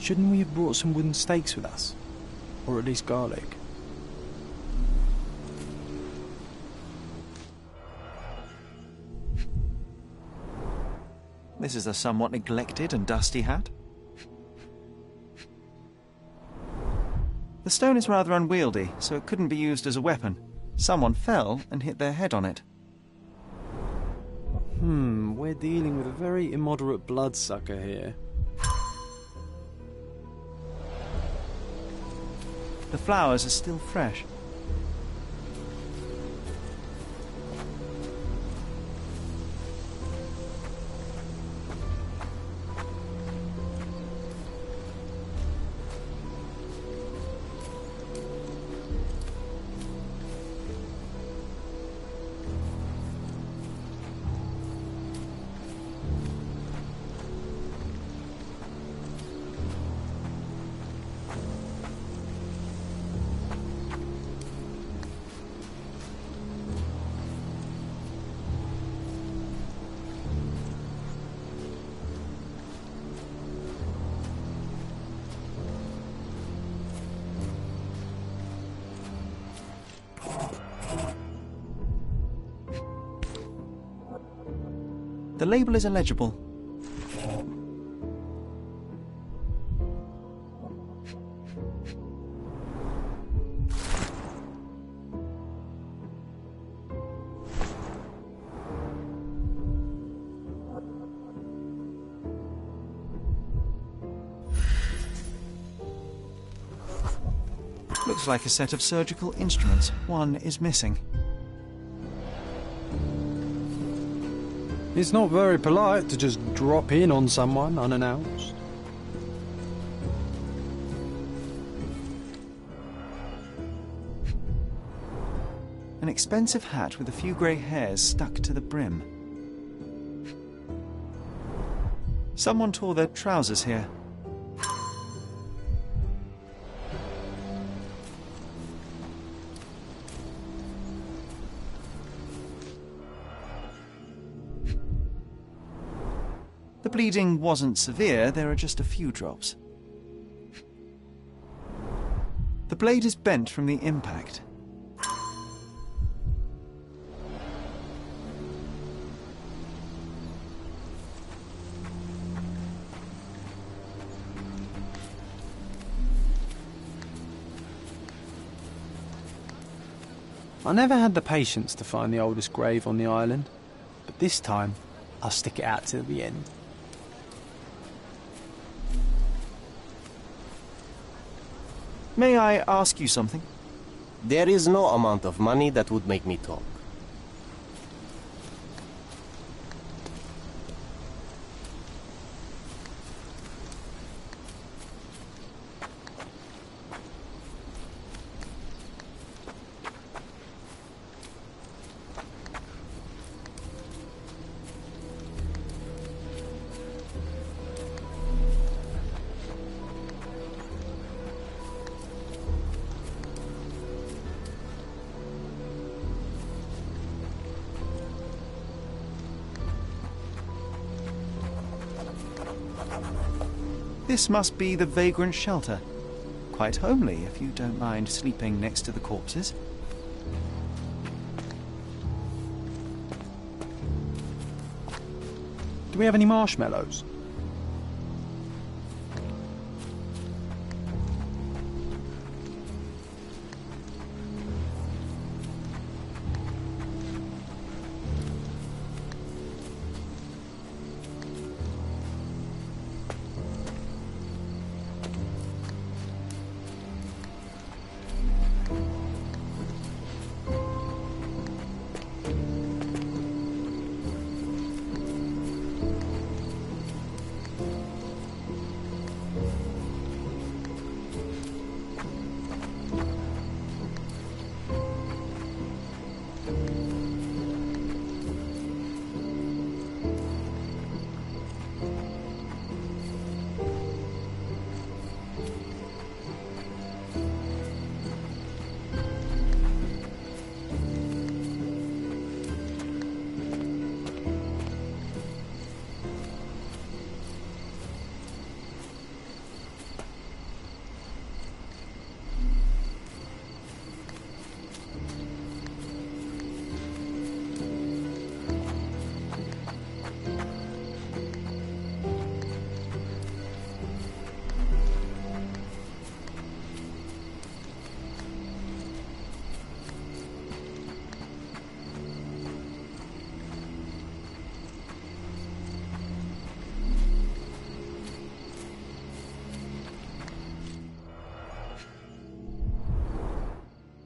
Shouldn't we have brought some wooden stakes with us? Or at least garlic? This is a somewhat neglected and dusty hat. The stone is rather unwieldy, so it couldn't be used as a weapon. Someone fell and hit their head on it. We're dealing with a very immoderate bloodsucker here. The flowers are still fresh. The label is illegible. Looks like a set of surgical instruments. One is missing. It's not very polite to just drop in on someone unannounced. An expensive hat with a few grey hairs stuck to the brim. Someone tore their trousers here. The bleeding wasn't severe, there are just a few drops. The blade is bent from the impact. I never had the patience to find the oldest grave on the island, but this time I'll stick it out till the end. May I ask you something? There is no amount of money that would make me talk. This must be the vagrant shelter. Quite homely, if you don't mind sleeping next to the corpses. Do we have any marshmallows?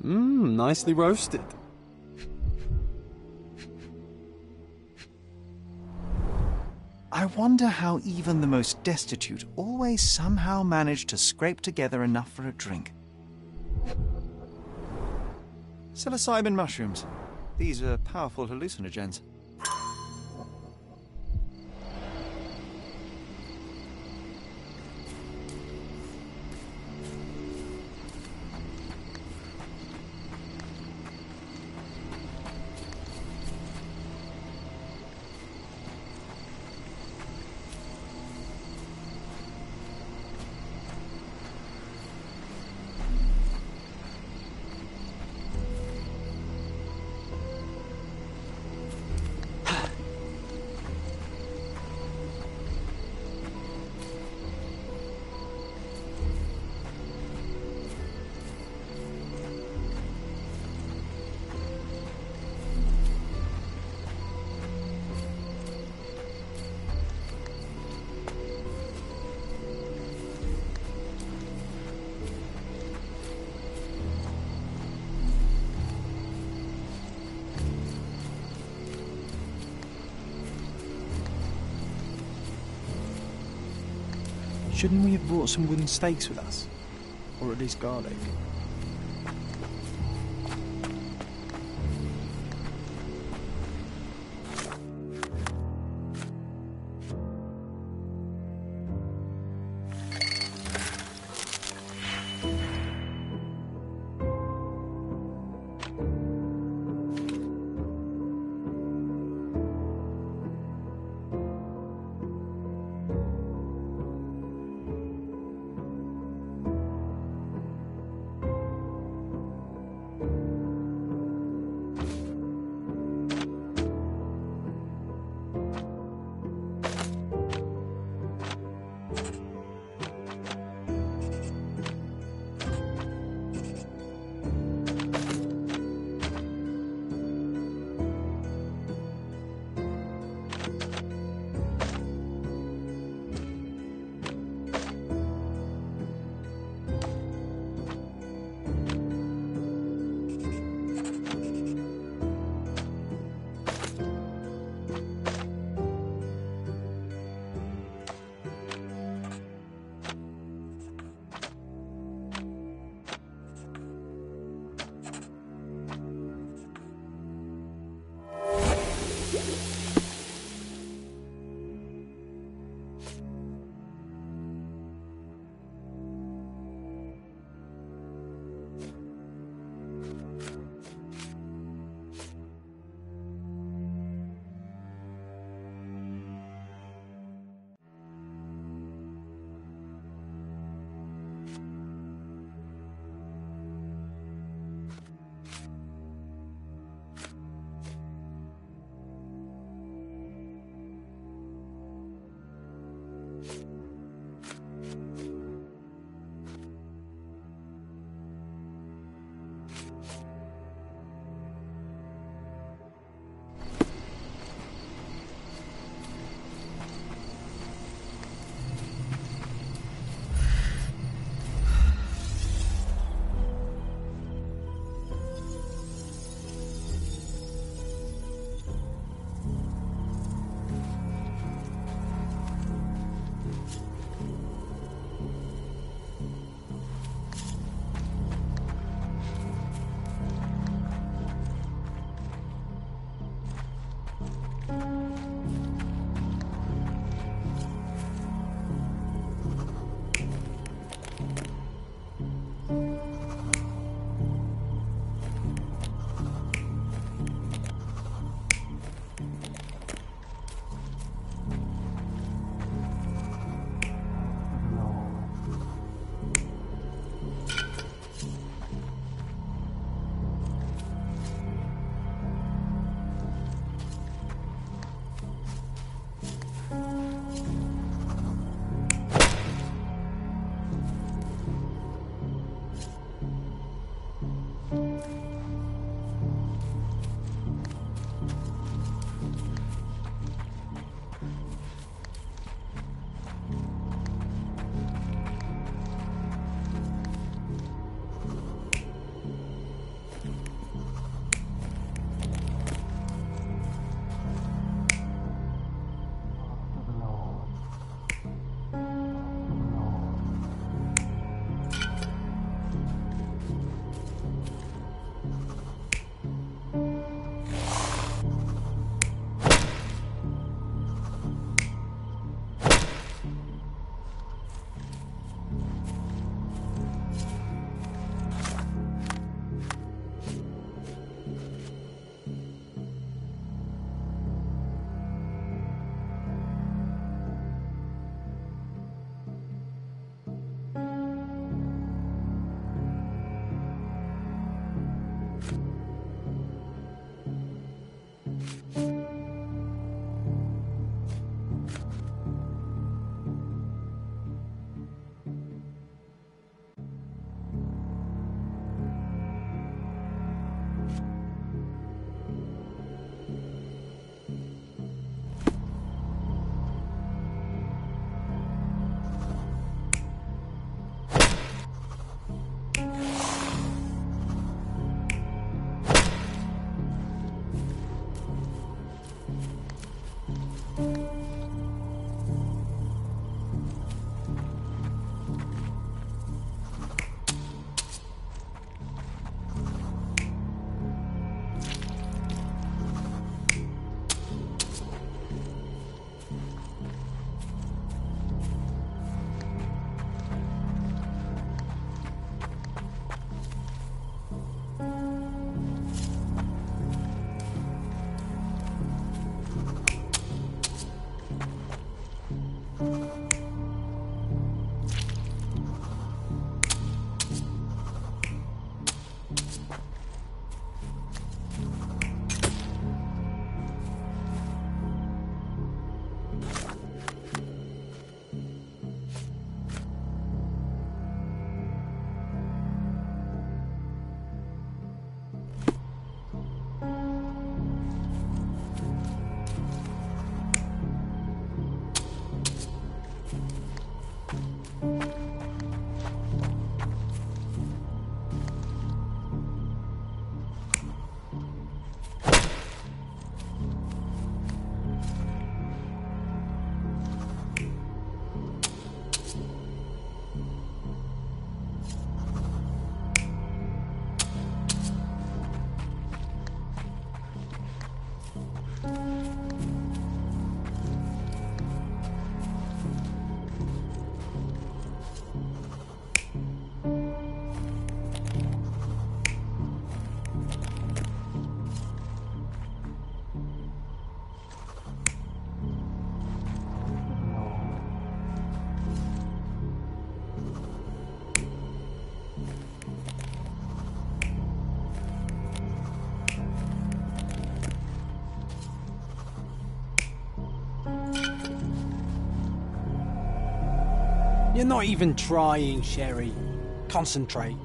Nicely roasted. I wonder how even the most destitute always somehow manage to scrape together enough for a drink. Psilocybin mushrooms. These are powerful hallucinogens. Shouldn't we have brought some wooden stakes with us? Or at least garlic? You're not even trying, Sherry. Concentrate.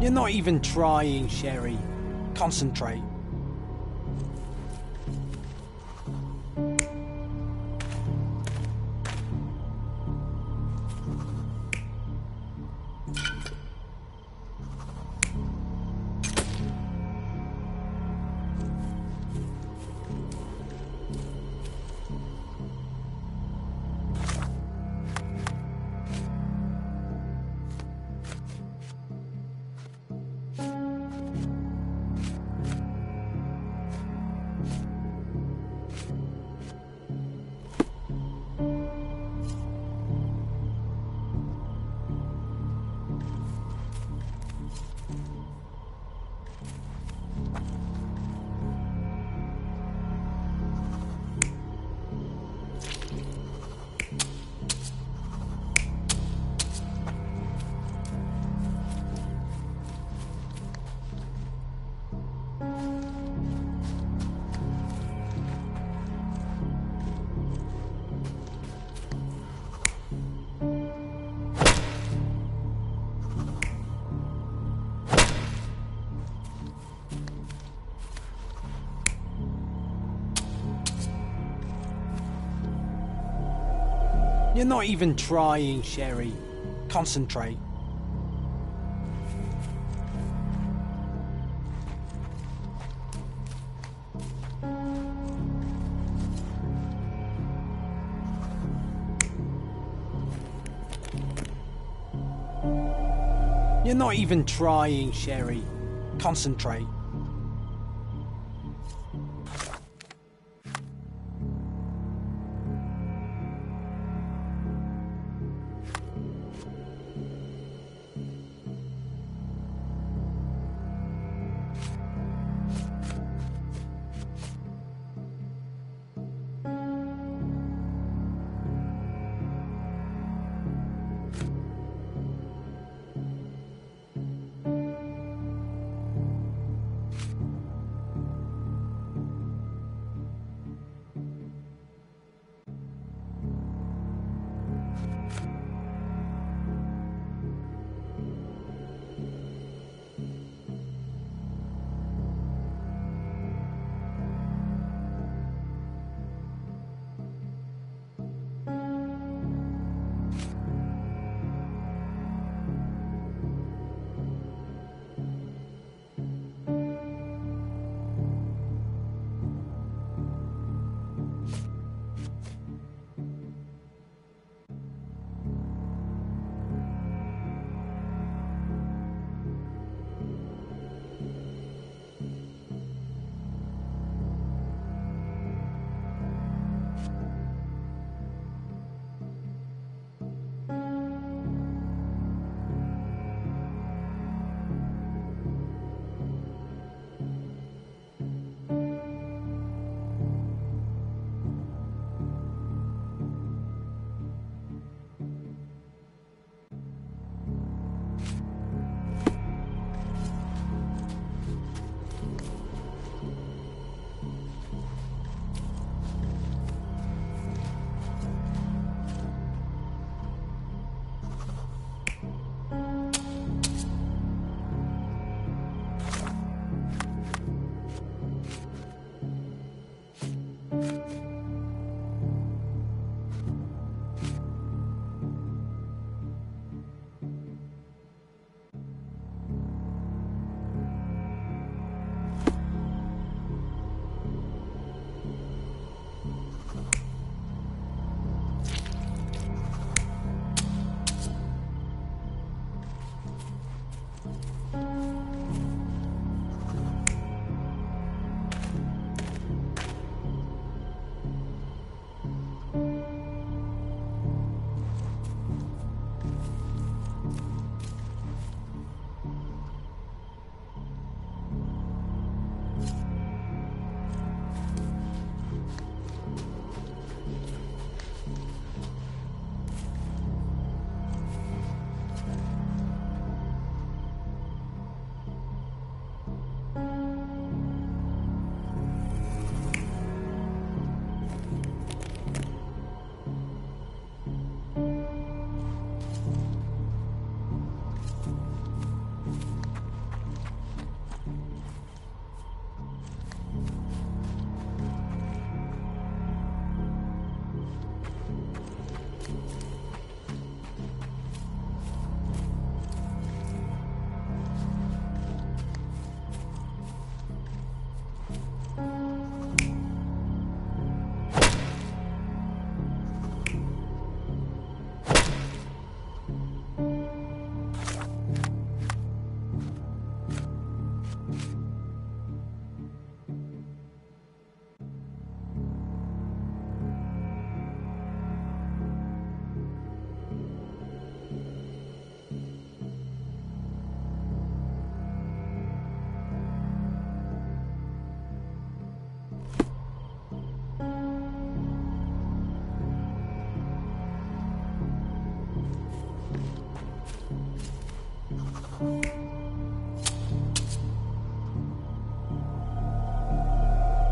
You're not even trying, Sherry. Concentrate. You're not even trying, Sherry. Concentrate. You're not even trying, Sherry. Concentrate.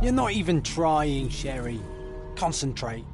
You're not even trying, Sherry. Concentrate.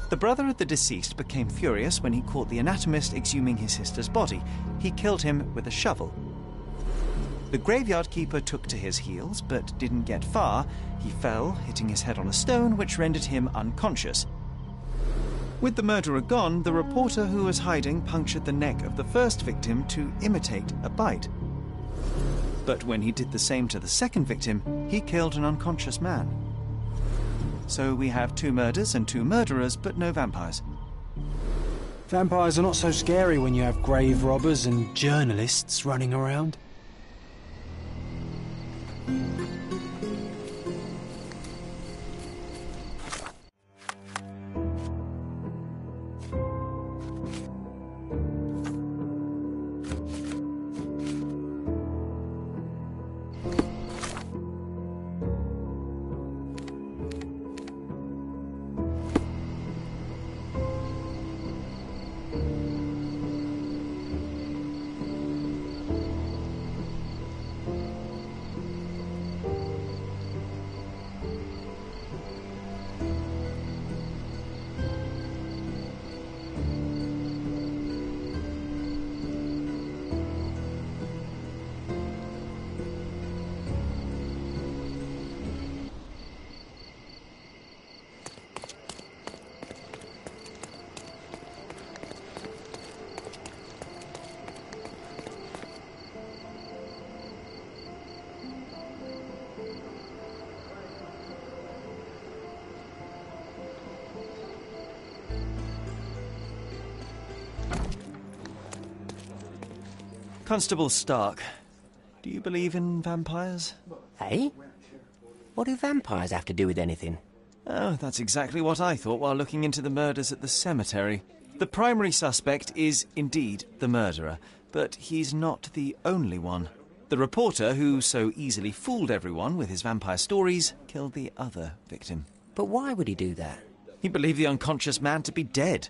The brother of the deceased became furious when he caught the anatomist exhuming his sister's body. He killed him with a shovel. The graveyard keeper took to his heels, but didn't get far. He fell, hitting his head on a stone, which rendered him unconscious. With the murderer gone, the reporter who was hiding punctured the neck of the first victim to imitate a bite. But when he did the same to the second victim, he killed an unconscious man. So we have 2 murders and 2 murderers, but no vampires. Vampires are not so scary when you have grave robbers and journalists running around. Constable Stark, do you believe in vampires? Hey? What do vampires have to do with anything? Oh, that's exactly what I thought while looking into the murders at the cemetery. The primary suspect is indeed the murderer, but he's not the only one. The reporter, who so easily fooled everyone with his vampire stories, killed the other victim. But why would he do that? He believed the unconscious man to be dead.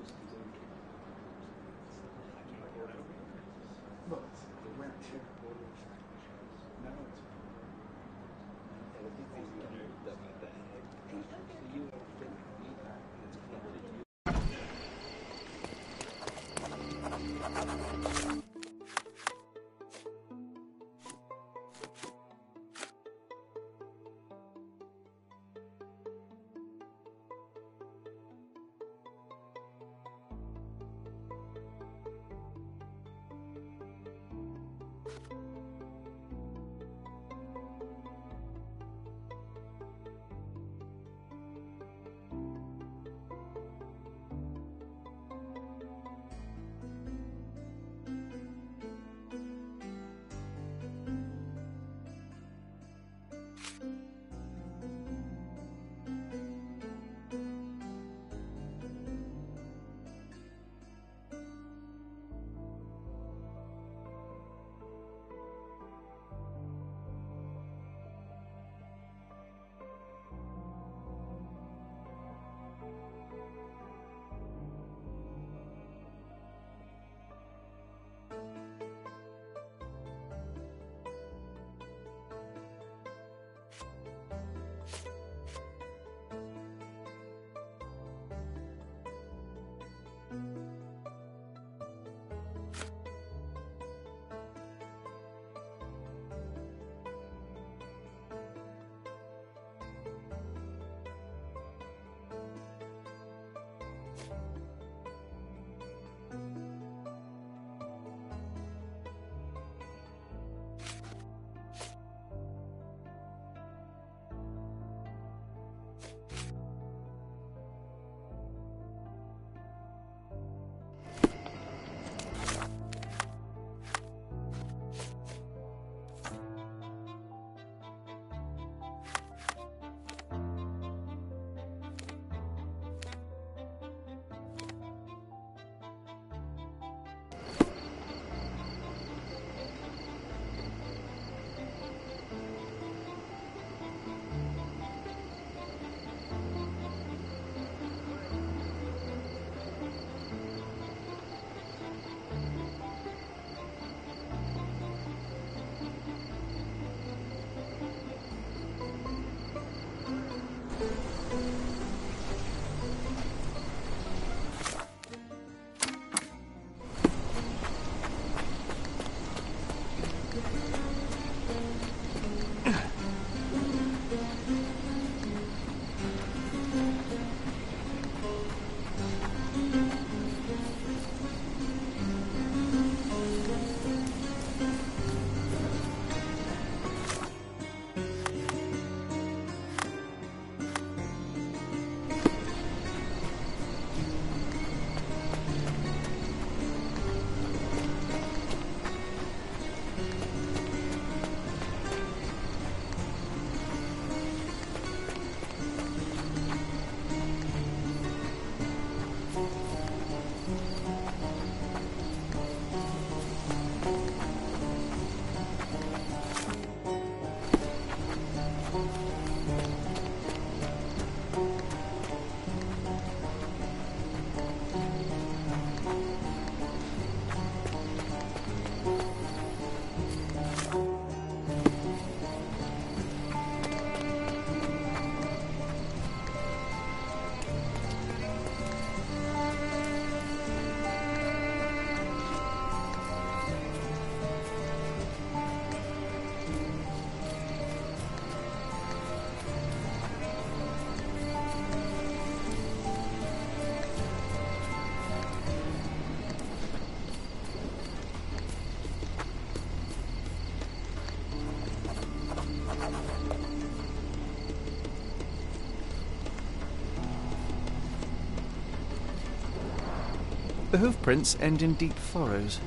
The hoof prints end in deep furrows.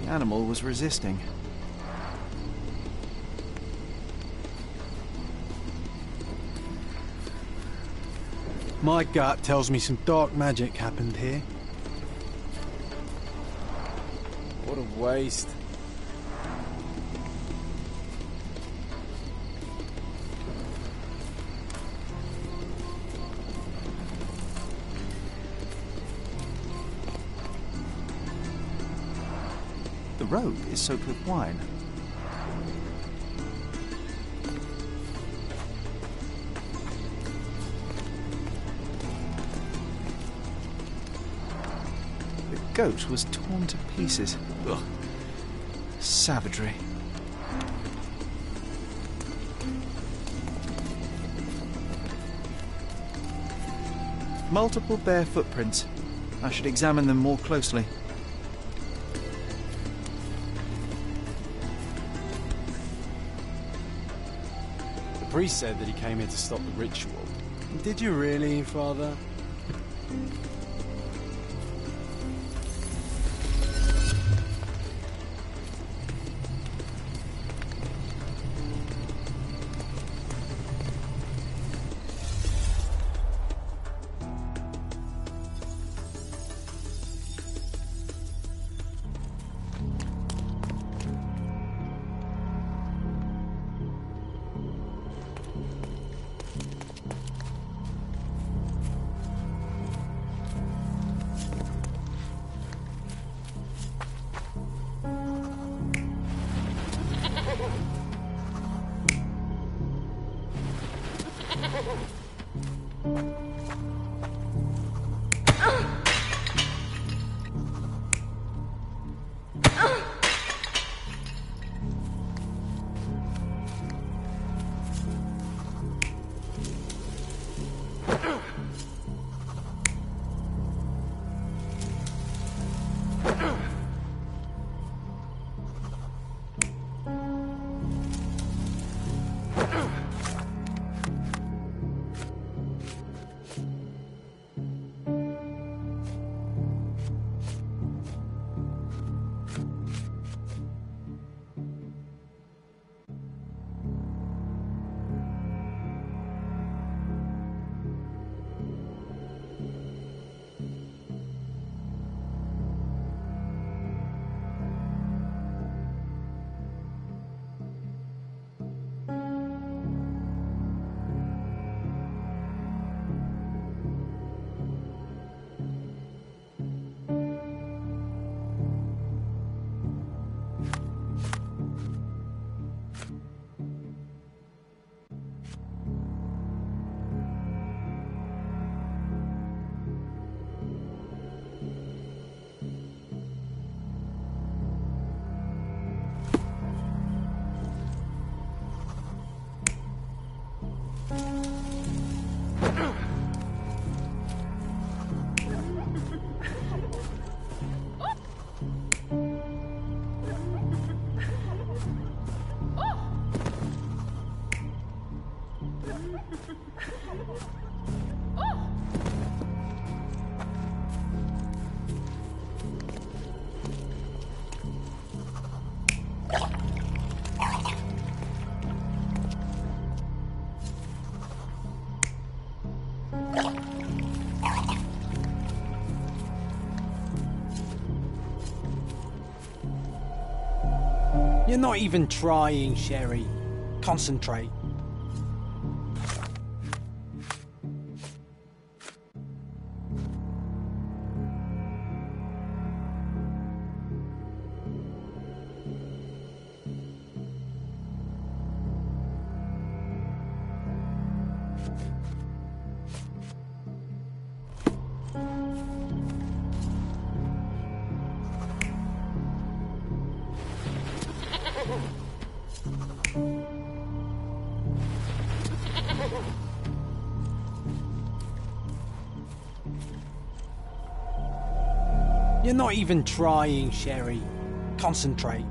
The animal was resisting. My gut tells me some dark magic happened here. What a waste. The robe is soaked with wine. The goat was torn to pieces. Ugh. Savagery. Multiple bare footprints. I should examine them more closely. The priest said that he came here to stop the ritual. Did you really, Father? You're not even trying, Sherry. Concentrate. You're not even trying, Sherry. Concentrate.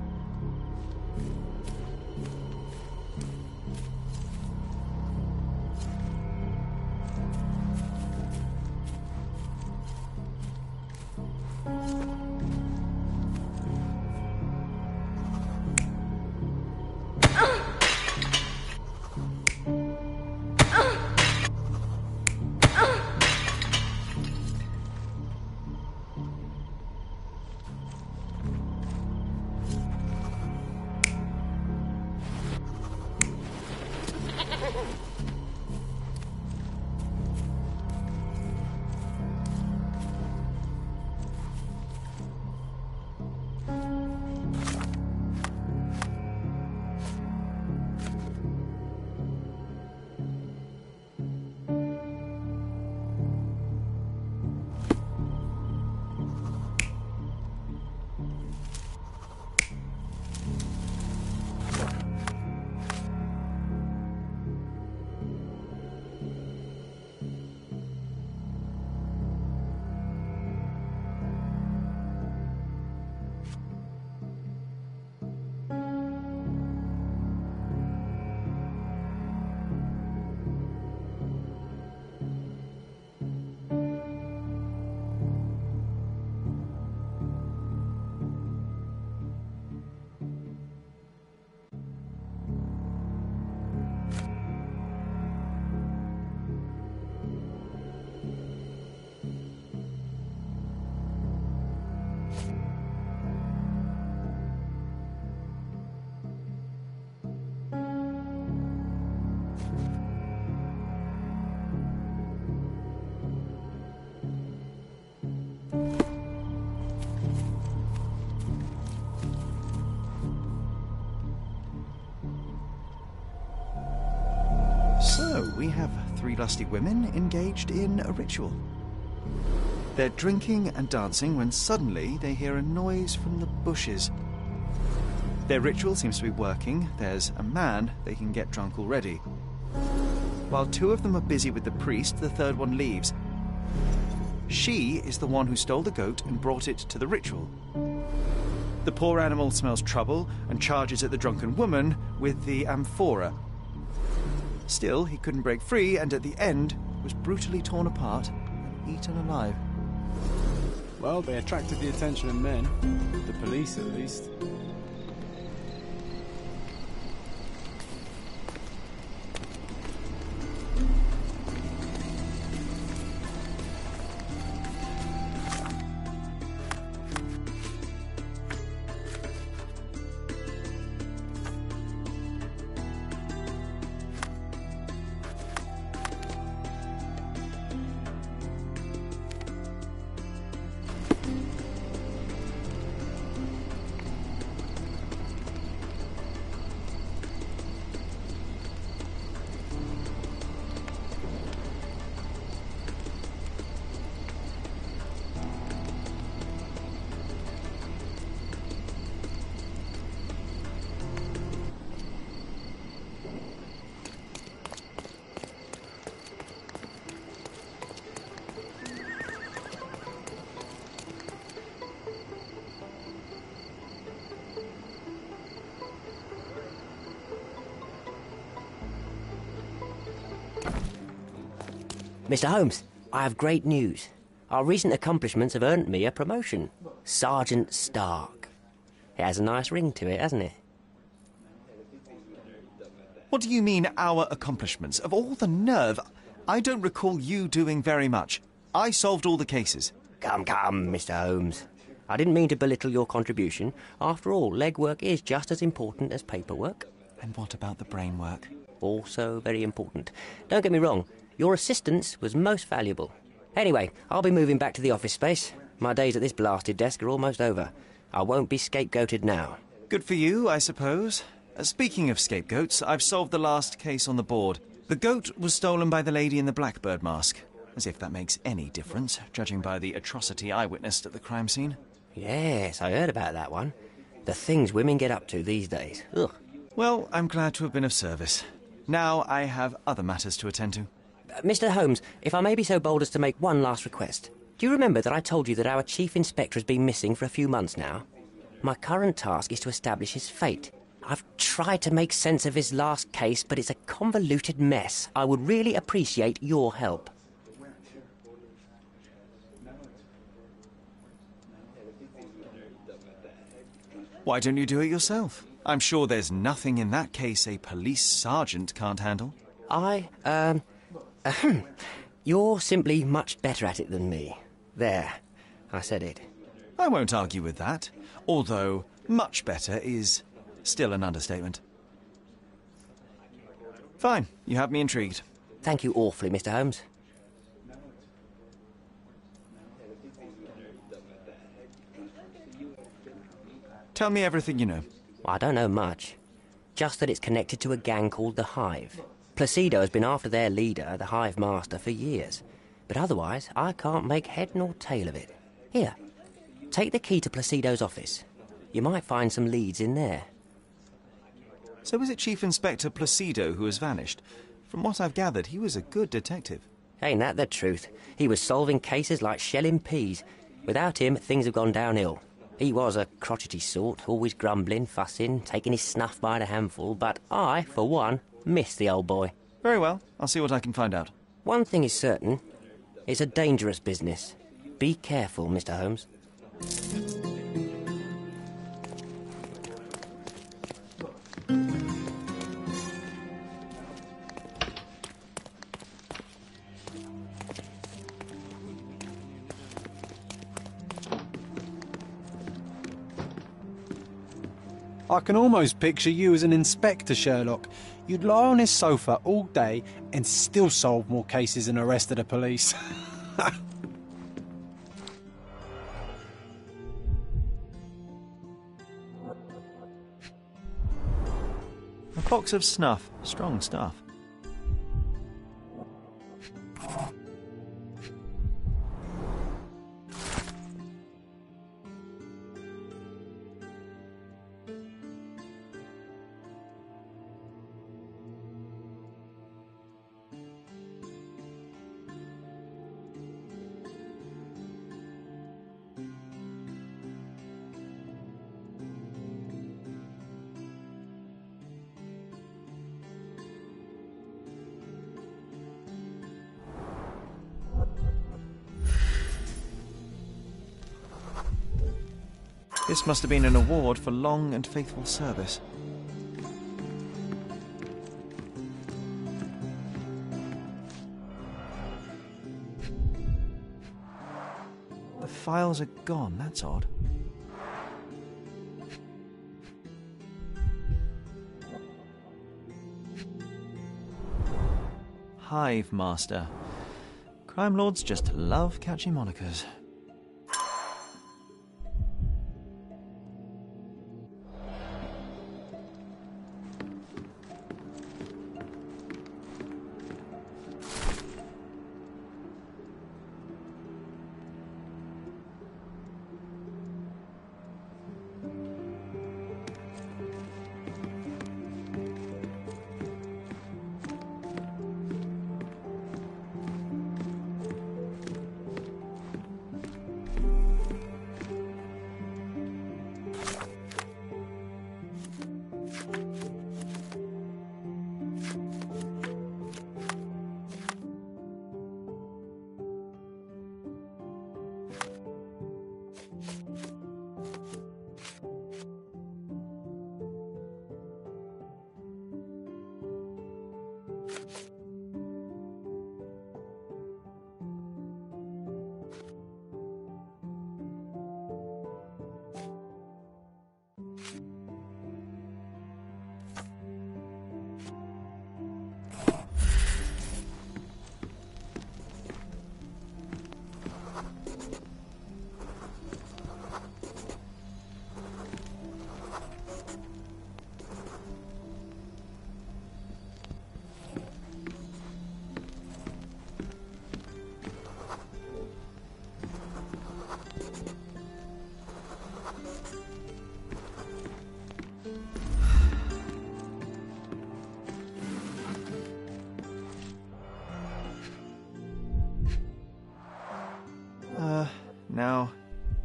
3 lusty women engaged in a ritual. They're drinking and dancing when suddenly they hear a noise from the bushes. Their ritual seems to be working. There's a man they can get drunk already. While 2 of them are busy with the priest, the 3rd one leaves. She is the one who stole the goat and brought it to the ritual. The poor animal smells trouble and charges at the drunken woman with the amphora. Still, he couldn't break free, and at the end was brutally torn apart and eaten alive. Well, they attracted the attention of men. The police, at least. Mr. Holmes, I have great news. Our recent accomplishments have earned me a promotion. Sergeant Stark. It has a nice ring to it, hasn't it? What do you mean, our accomplishments? Of all the nerve, I don't recall you doing very much. I solved all the cases. Come, Mr. Holmes. I didn't mean to belittle your contribution. After all, legwork is just as important as paperwork. And what about the brain work? Also very important. Don't get me wrong, your assistance was most valuable. Anyway, I'll be moving back to the office space. My days at this blasted desk are almost over. I won't be scapegoated now. Good for you, I suppose. Speaking of scapegoats, I've solved the last case on the board. The goat was stolen by the lady in the blackbird mask. As if that makes any difference, judging by the atrocity I witnessed at the crime scene. Yes, I heard about that one. The things women get up to these days. Ugh. Well, I'm glad to have been of service. Now I have other matters to attend to. Mr. Holmes, if I may be so bold as to make one last request. Do you remember that I told you that our chief inspector has been missing for a few months now? My current task is to establish his fate. I've tried to make sense of his last case, but it's a convoluted mess. I would really appreciate your help. Why don't you do it yourself? I'm sure there's nothing in that case a police sergeant can't handle. You're simply much better at it than me. There, I said it. I won't argue with that, although much better is still an understatement. Fine, you have me intrigued. Thank you awfully, Mr. Holmes. Tell me everything you know. I don't know much. Just that it's connected to a gang called the Hive. Placido has been after their leader, the Hive Master, for years. But otherwise, I can't make head nor tail of it. Here, take the key to Placido's office. You might find some leads in there. So is it Chief Inspector Placido who has vanished? From what I've gathered, he was a good detective. Ain't that the truth? He was solving cases like shelling peas. Without him, things have gone downhill. He was a crotchety sort, always grumbling, fussing, taking his snuff by the handful, but I, for one, miss the old boy. Very well, I'll see what I can find out. One thing is certain. It's a dangerous business. Be careful, Mr. Holmes. I can almost picture you as an inspector, Sherlock. You'd lie on his sofa all day and still solve more cases than the rest of the police. A box of snuff. Strong stuff. This must have been an award for long and faithful service. The files are gone, that's odd. Hive Master. Crime lords just love catchy monikers.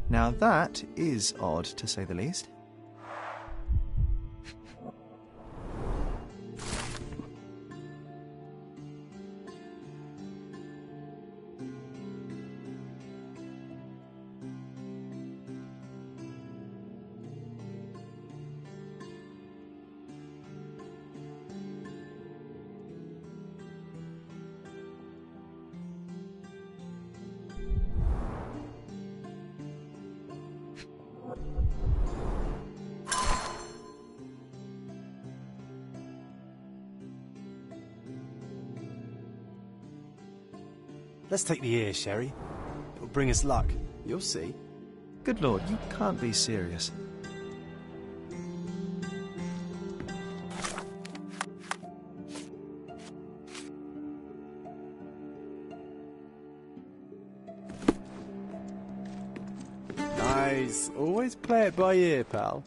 Now that is odd, to say the least. Let's take the ear, Sherry. It'll bring us luck. You'll see. Good lord, you can't be serious. Nice. Always play it by ear, pal.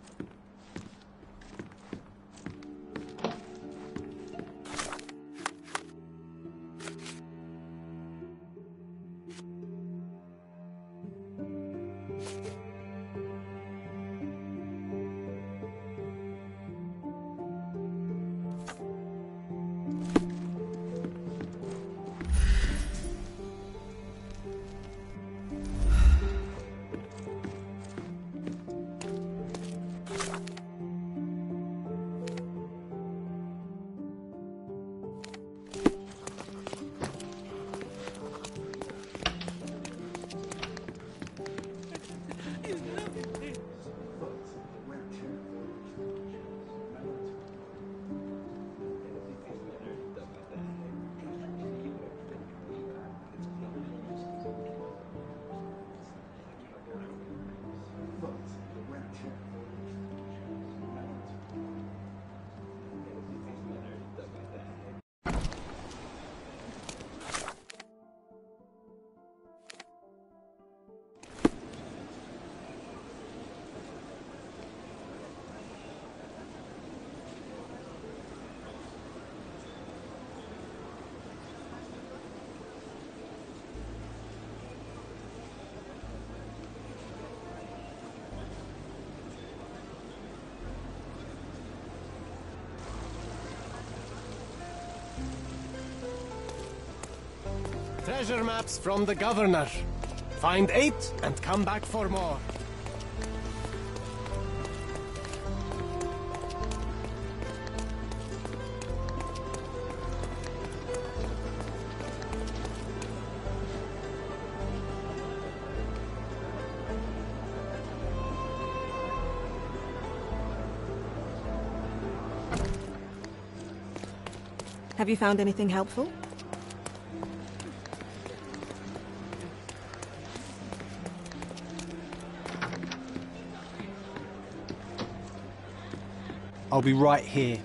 Treasure maps from the governor. Find 8 and come back for more. Have you found anything helpful? I'll be right here.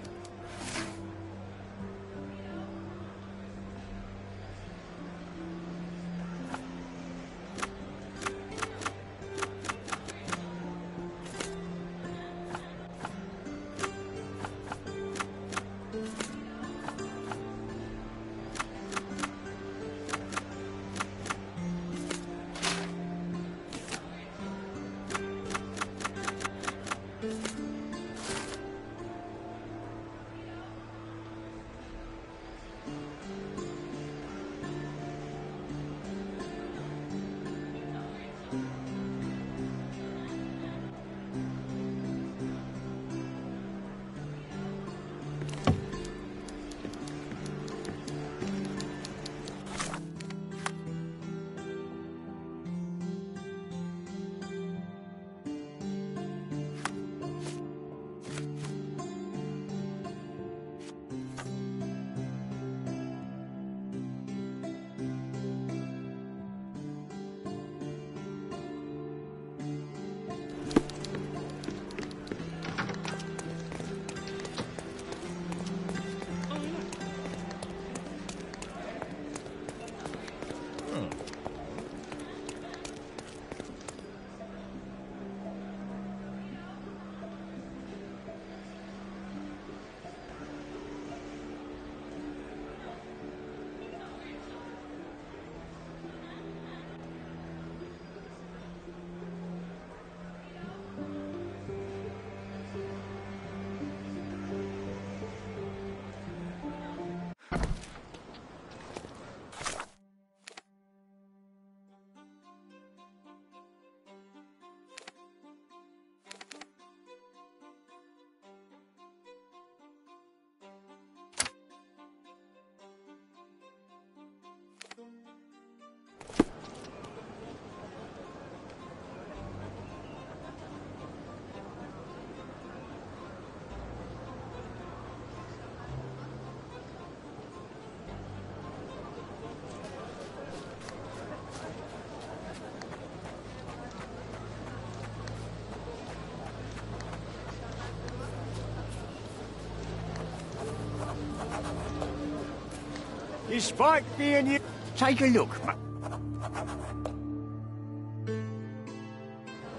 Despite being you... Take a look.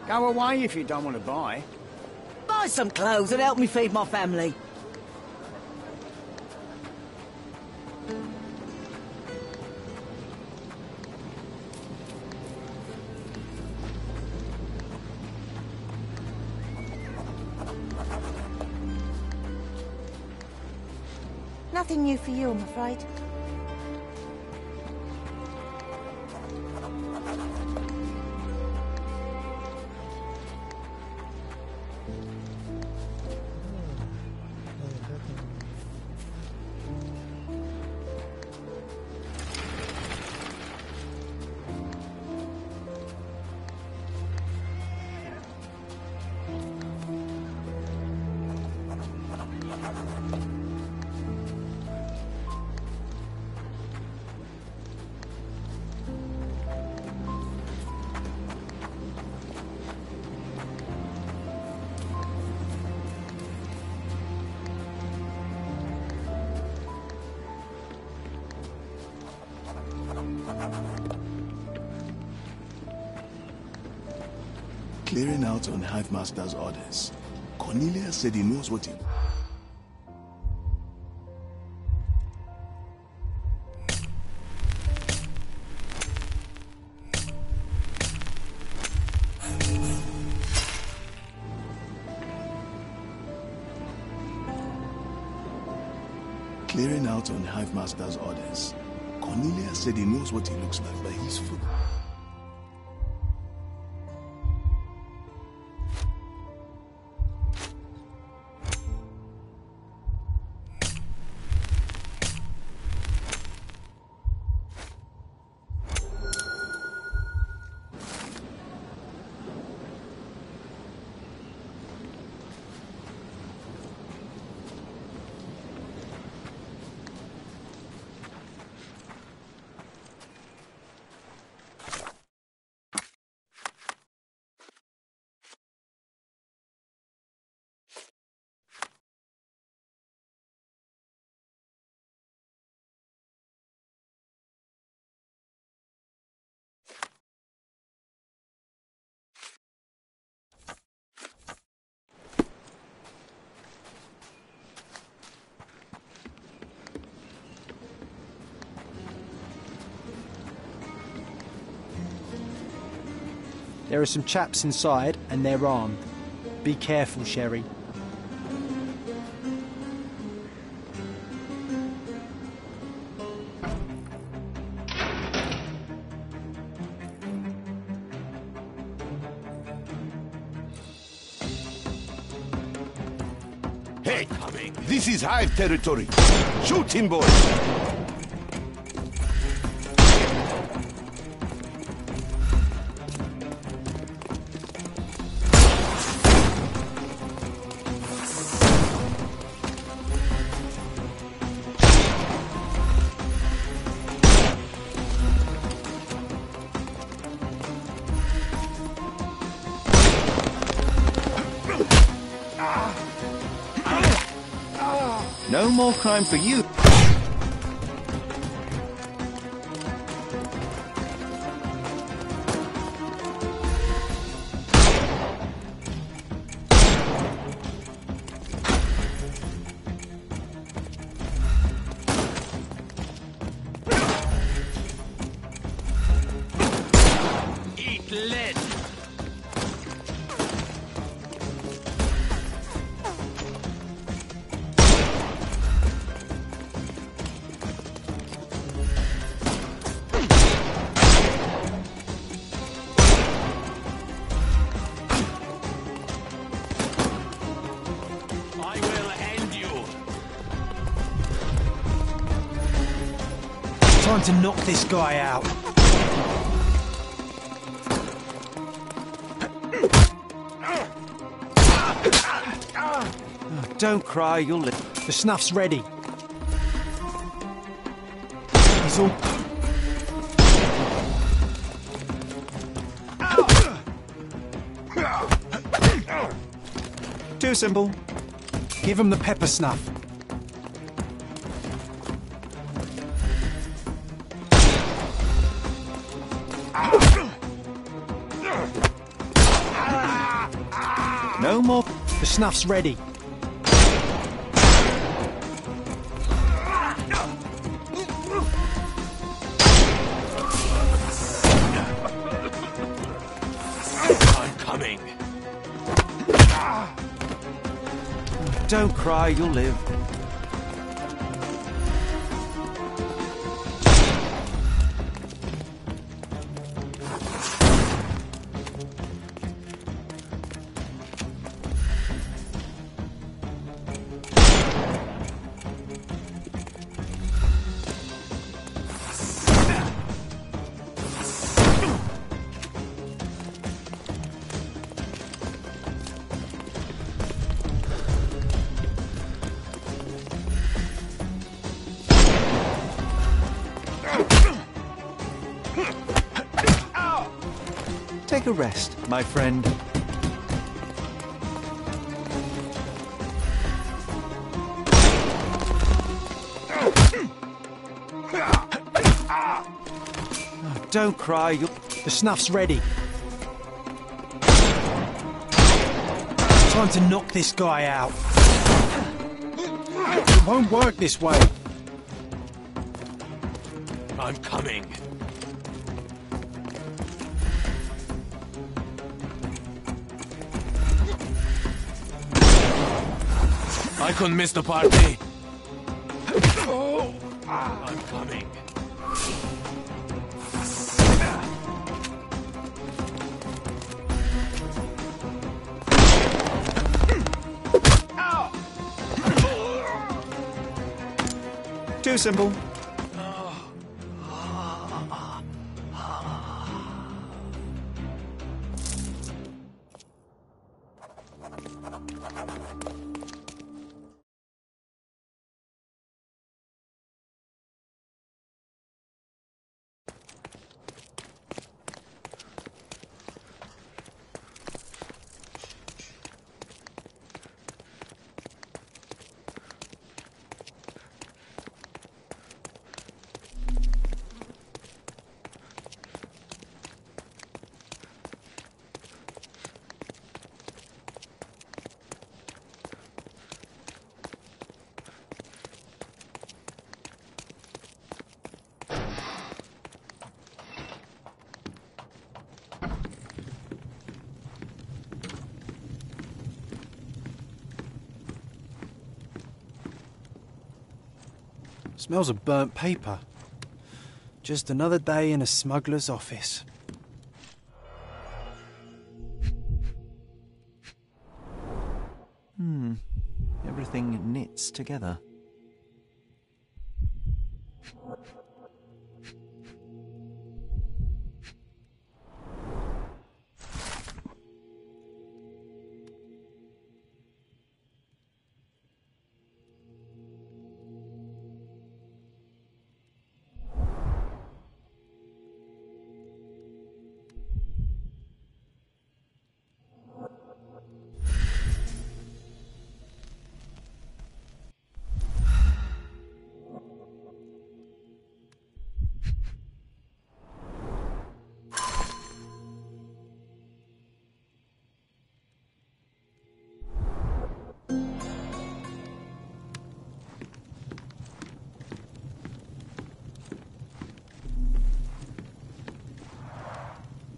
Go away if you don't want to buy. Buy some clothes and help me feed my family. Nothing new for you, I'm afraid. Clearing out on Hive Master's orders. Cornelius said he knows what he... Clearing out on Hive Master's orders. Cornelius said he knows what he looks like, but he's full. There are some chaps inside and they're armed. Be careful, Sherry. Hey, this is Hive territory. Shoot him, boys. No more crime for you. Eat lead. I will end you. Time to knock this guy out. Don't cry, you'll live. The snuff's ready. He's all... Too simple. Give him the pepper snuff. No more. The snuff's ready. I'm coming. Don't cry, you'll live. Take a rest, my friend. Don't cry, you'll... The snuff's ready. Time to knock this guy out. It won't work this way. I'm coming. I couldn't miss the party. I'm coming. Too simple. Smells of burnt paper. Just another day in a smuggler's office. Everything knits together.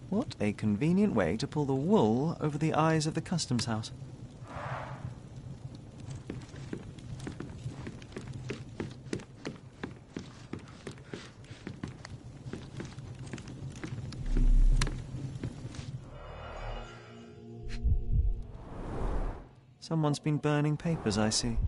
What a convenient way to pull the wool over the eyes of the customs house. Someone's been burning papers, I see.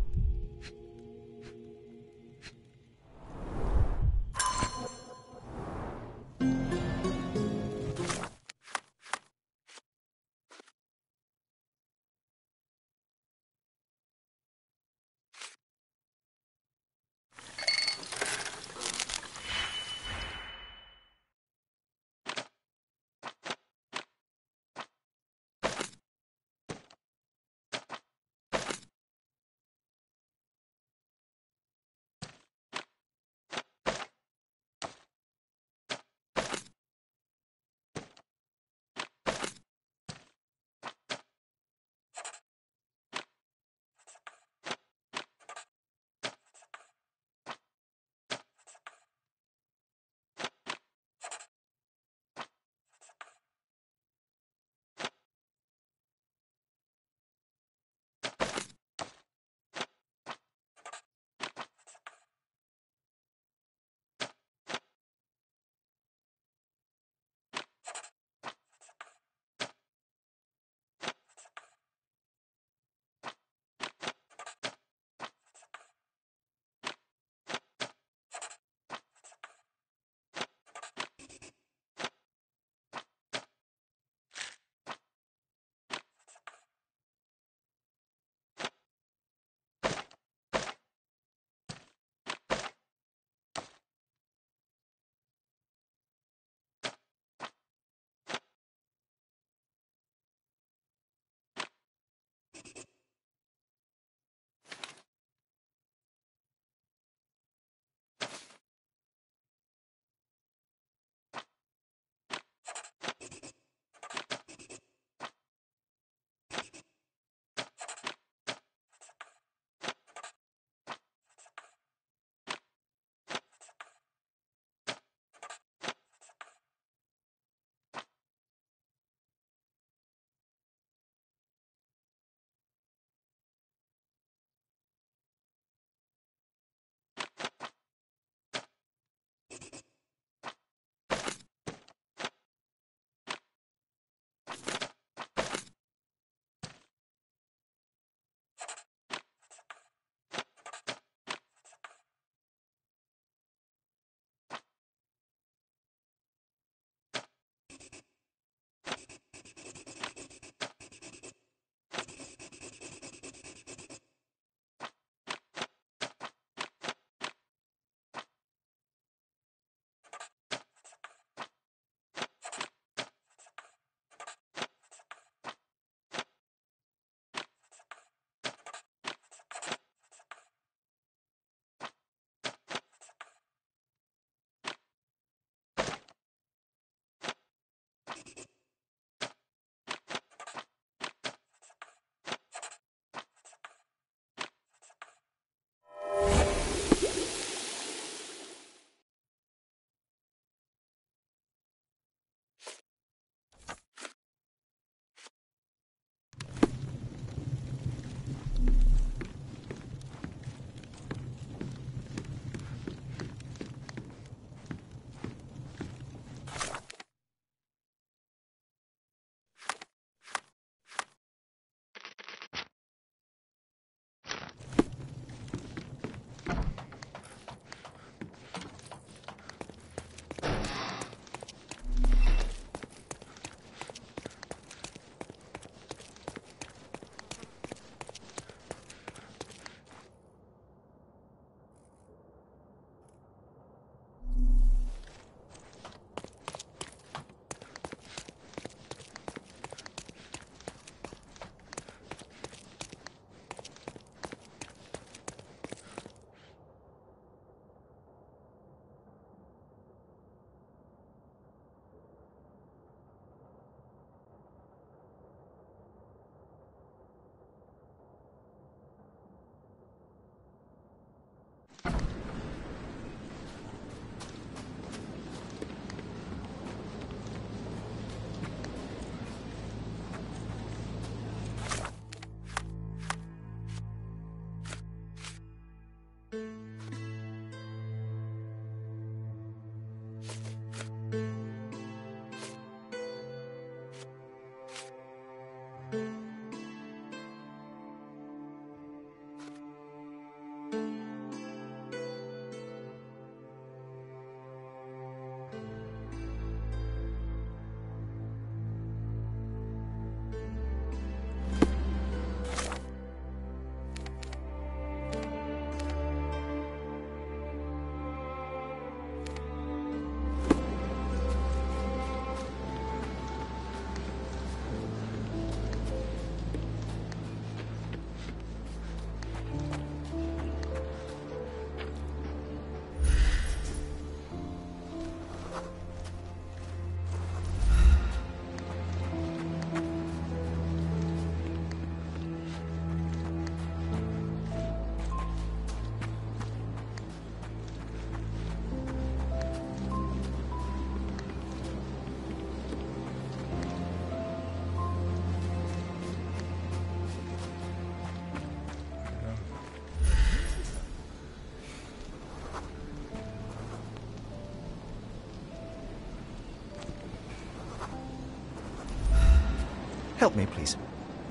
Help me, please.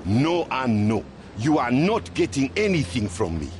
No and no. You are not getting anything from me.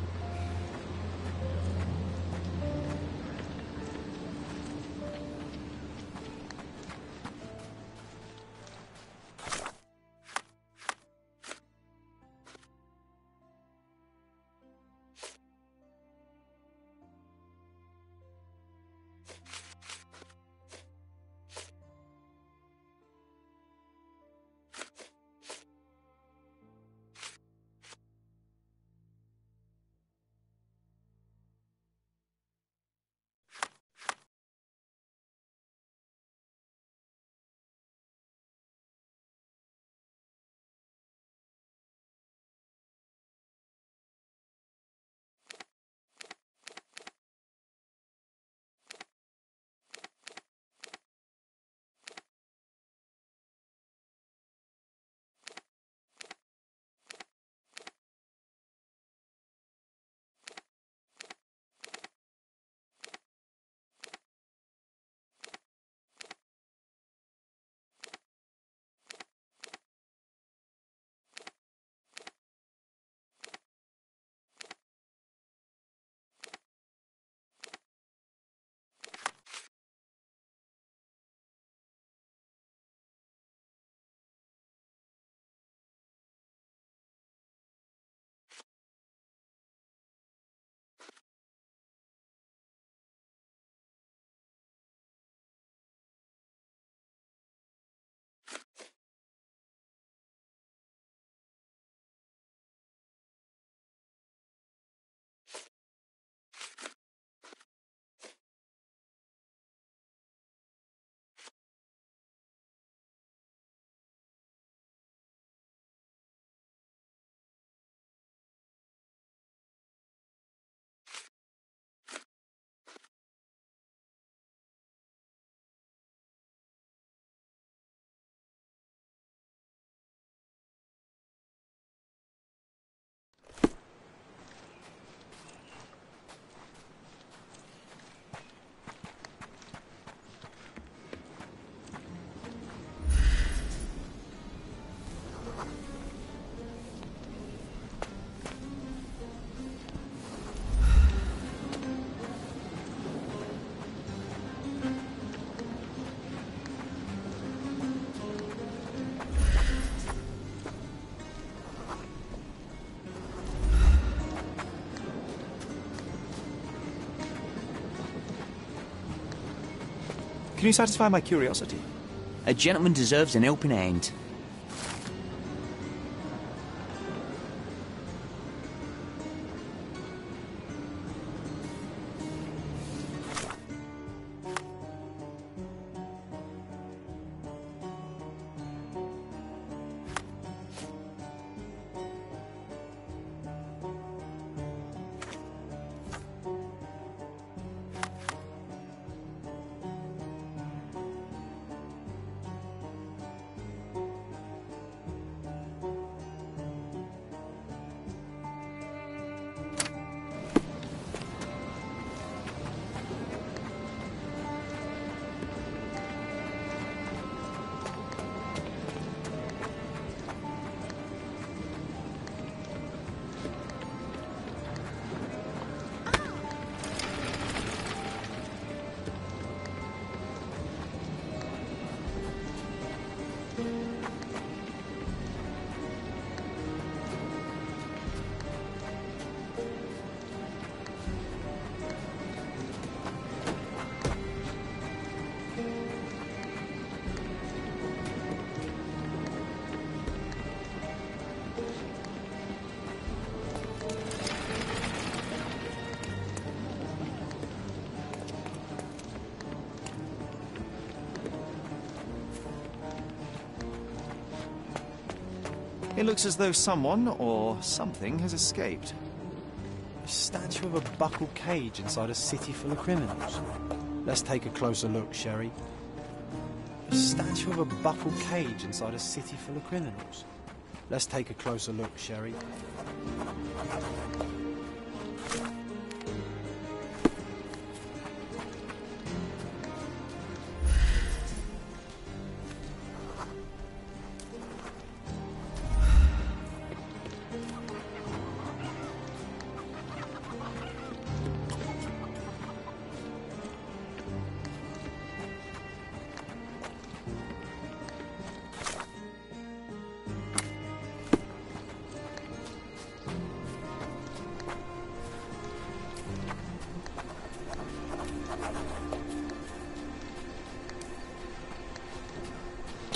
Can you satisfy my curiosity? A gentleman deserves an helping hand. It looks as though someone or something has escaped. A statue of a buckled cage inside a city full of criminals. Let's take a closer look, Sherry. A statue of a buckled cage inside a city full of criminals. Let's take a closer look, Sherry.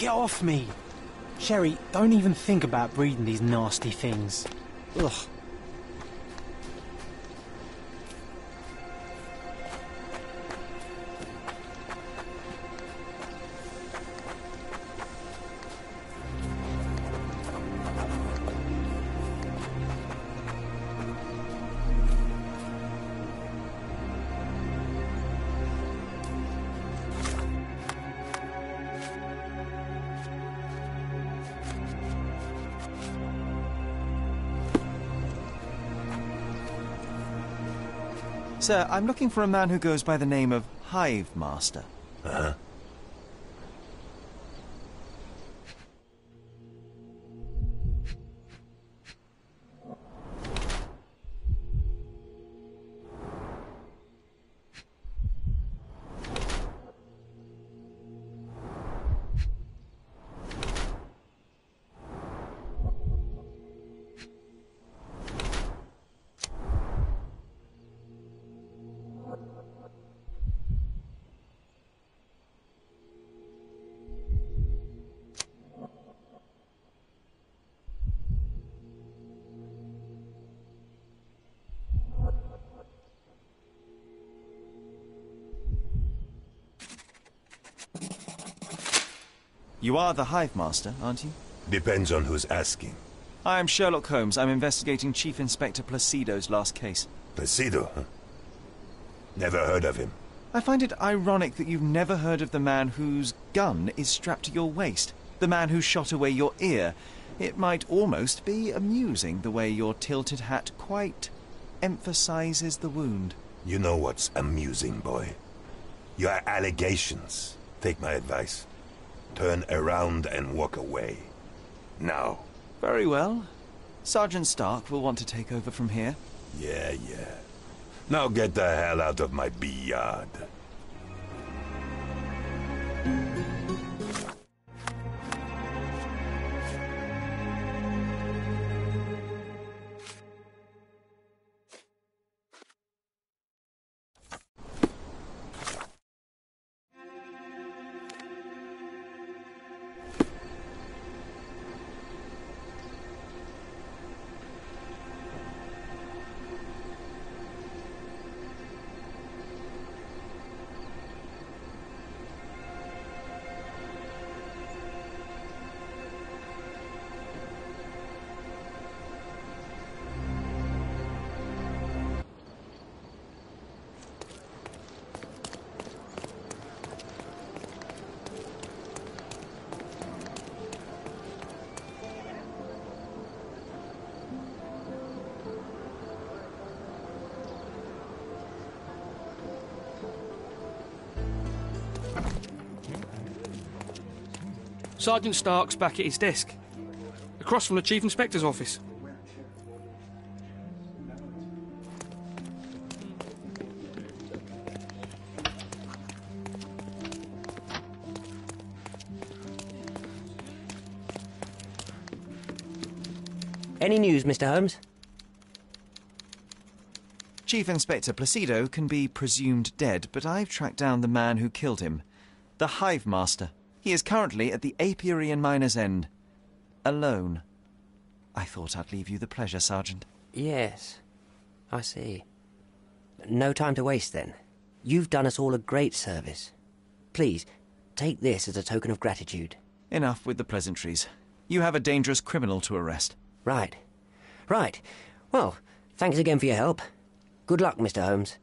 Get off me! Sherry, don't even think about breeding these nasty things. Ugh. Sir, I'm looking for a man who goes by the name of Hive Master. Uh-huh. You are the Hive Master, aren't you? Depends on who's asking. I am Sherlock Holmes. I'm investigating Chief Inspector Placido's last case. Placido, huh? Never heard of him. I find it ironic that you've never heard of the man whose gun is strapped to your waist. The man who shot away your ear. It might almost be amusing the way your tilted hat quite emphasizes the wound. You know what's amusing, boy? Your allegations. Take my advice. Turn around and walk away. Now. Very well. Sergeant Stark will want to take over from here. Yeah. Now get the hell out of my yard. Sergeant Stark's back at his desk, across from the Chief Inspector's office. Any news, Mr. Holmes? Chief Inspector Placido can be presumed dead, but I've tracked down the man who killed him. The Hive Master. He is currently at the apiary in Miner's End. Alone. I thought I'd leave you the pleasure, Sergeant. Yes, I see. No time to waste, then. You've done us all a great service. Please, take this as a token of gratitude. Enough with the pleasantries. You have a dangerous criminal to arrest. Right. Well, thanks again for your help. Good luck, Mr. Holmes.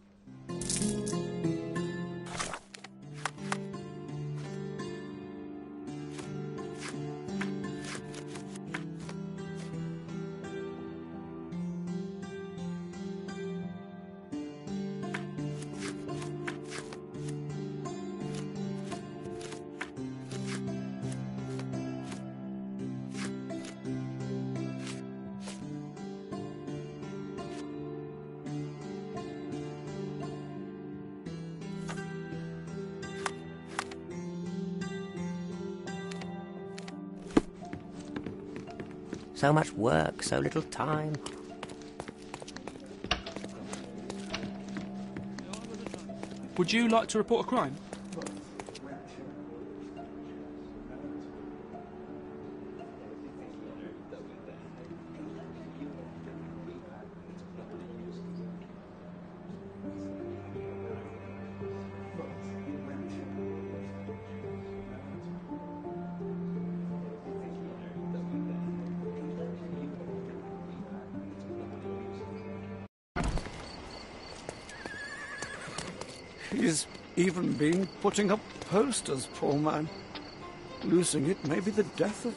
So much work, so little time. Would you like to report a crime? He's even been putting up posters, poor man. Losing it may be the death of...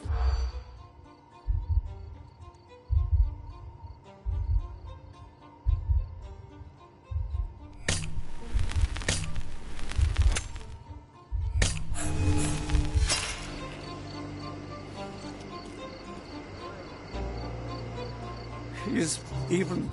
He's even...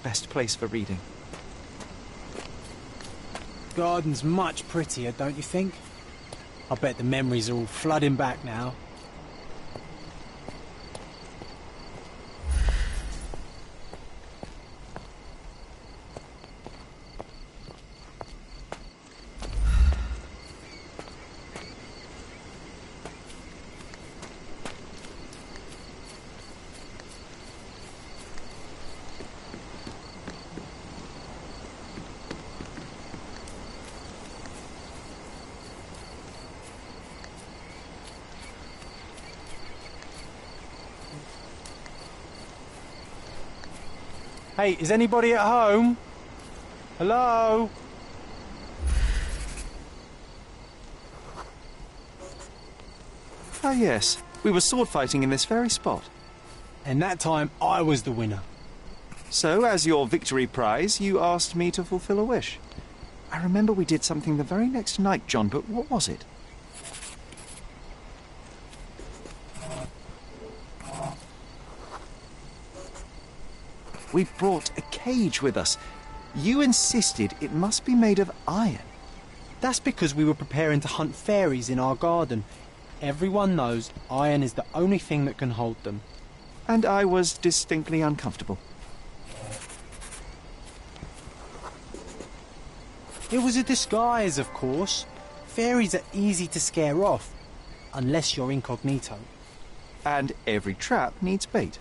Best place for reading. Garden's much prettier, don't you think? I bet the memories are all flooding back now. Hey, is anybody at home? Hello? Ah, yes. We were sword fighting in this very spot. And that time I was the winner. So, as your victory prize, you asked me to fulfill a wish. I remember we did something the very next night, John, but what was it? We brought a cage with us. You insisted it must be made of iron. That's because we were preparing to hunt fairies in our garden. Everyone knows iron is the only thing that can hold them. And I was distinctly uncomfortable. It was a disguise, of course. Fairies are easy to scare off, unless you're incognito. And every trap needs bait.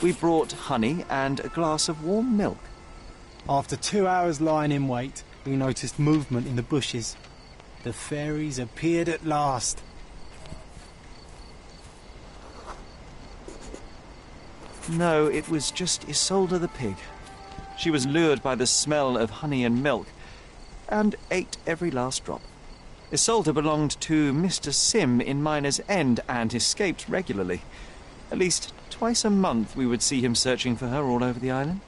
We brought honey and a glass of warm milk. After 2 hours lying in wait, we noticed movement in the bushes. The fairies appeared at last. No, it was just Isolde the pig. She was lured by the smell of honey and milk, and ate every last drop. Isolde belonged to Mr. Sim in Miner's End and escaped regularly. At least twice a month we would see him searching for her all over the island.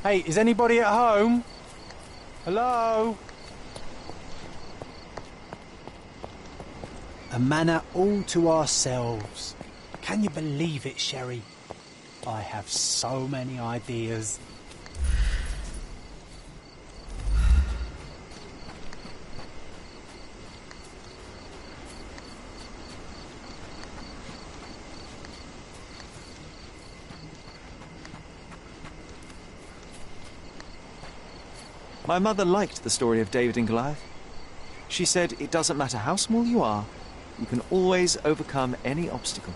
Hey, is anybody at home? Hello? A manor all to ourselves. Can you believe it, Sherry? I have so many ideas. My mother liked the story of David and Goliath. She said it doesn't matter how small you are, you can always overcome any obstacle.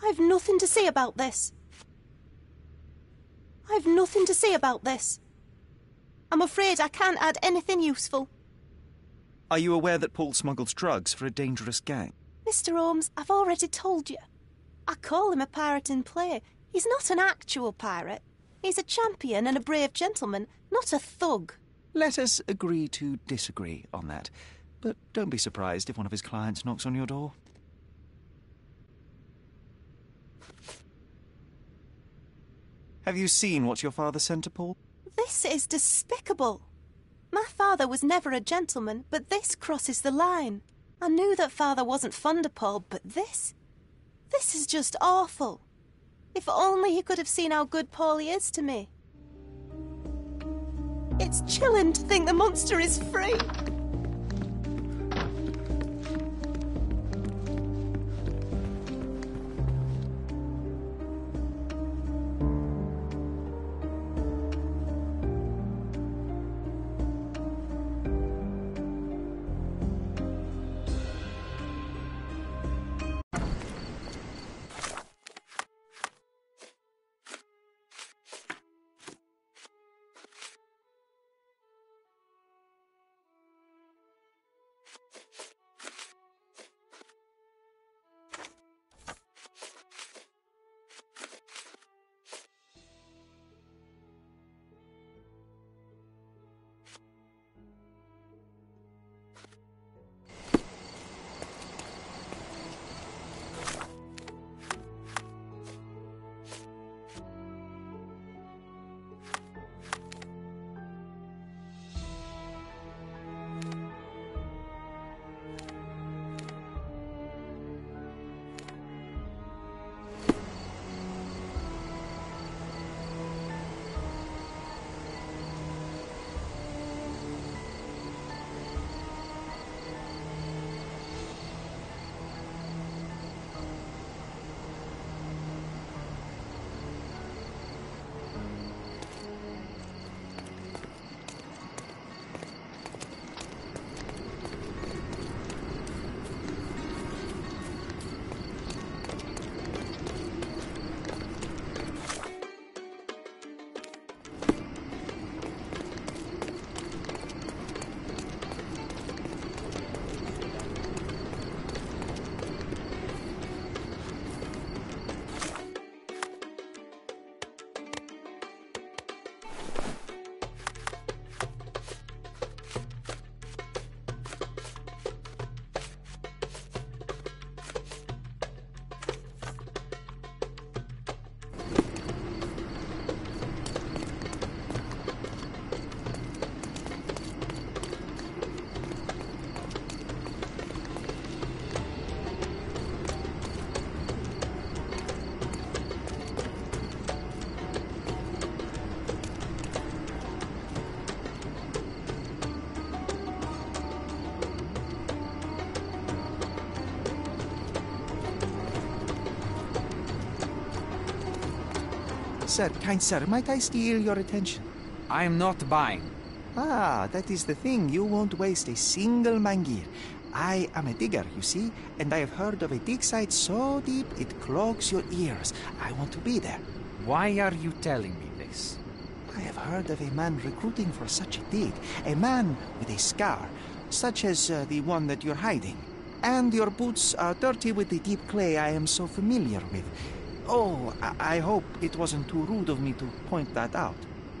I've nothing to say about this. I've nothing to say about this. I'm afraid I can't add anything useful. Are you aware that Paul smuggles drugs for a dangerous gang? Mr. Holmes, I've already told you. I call him a pirate in play. He's not an actual pirate. He's a champion and a brave gentleman, not a thug. Let us agree to disagree on that. But don't be surprised if one of his clients knocks on your door. Have you seen what your father sent to Paul? This is despicable. My father was never a gentleman, but this crosses the line. I knew that father wasn't fond of Paul, but this is just awful. If only he could have seen how good Paulie is to me. It's chilling to think the monster is free. Sir, kind sir, might I steal your attention? I am not buying. Ah, that is the thing. You won't waste a single mangir. I am a digger, you see, and I have heard of a dig site so deep it clogs your ears. I want to be there. Why are you telling me this? I have heard of a man recruiting for such a dig. A man with a scar, such as the one that you're hiding. And your boots are dirty with the deep clay I am so familiar with. Oh, I hope it wasn't too rude of me to point that out.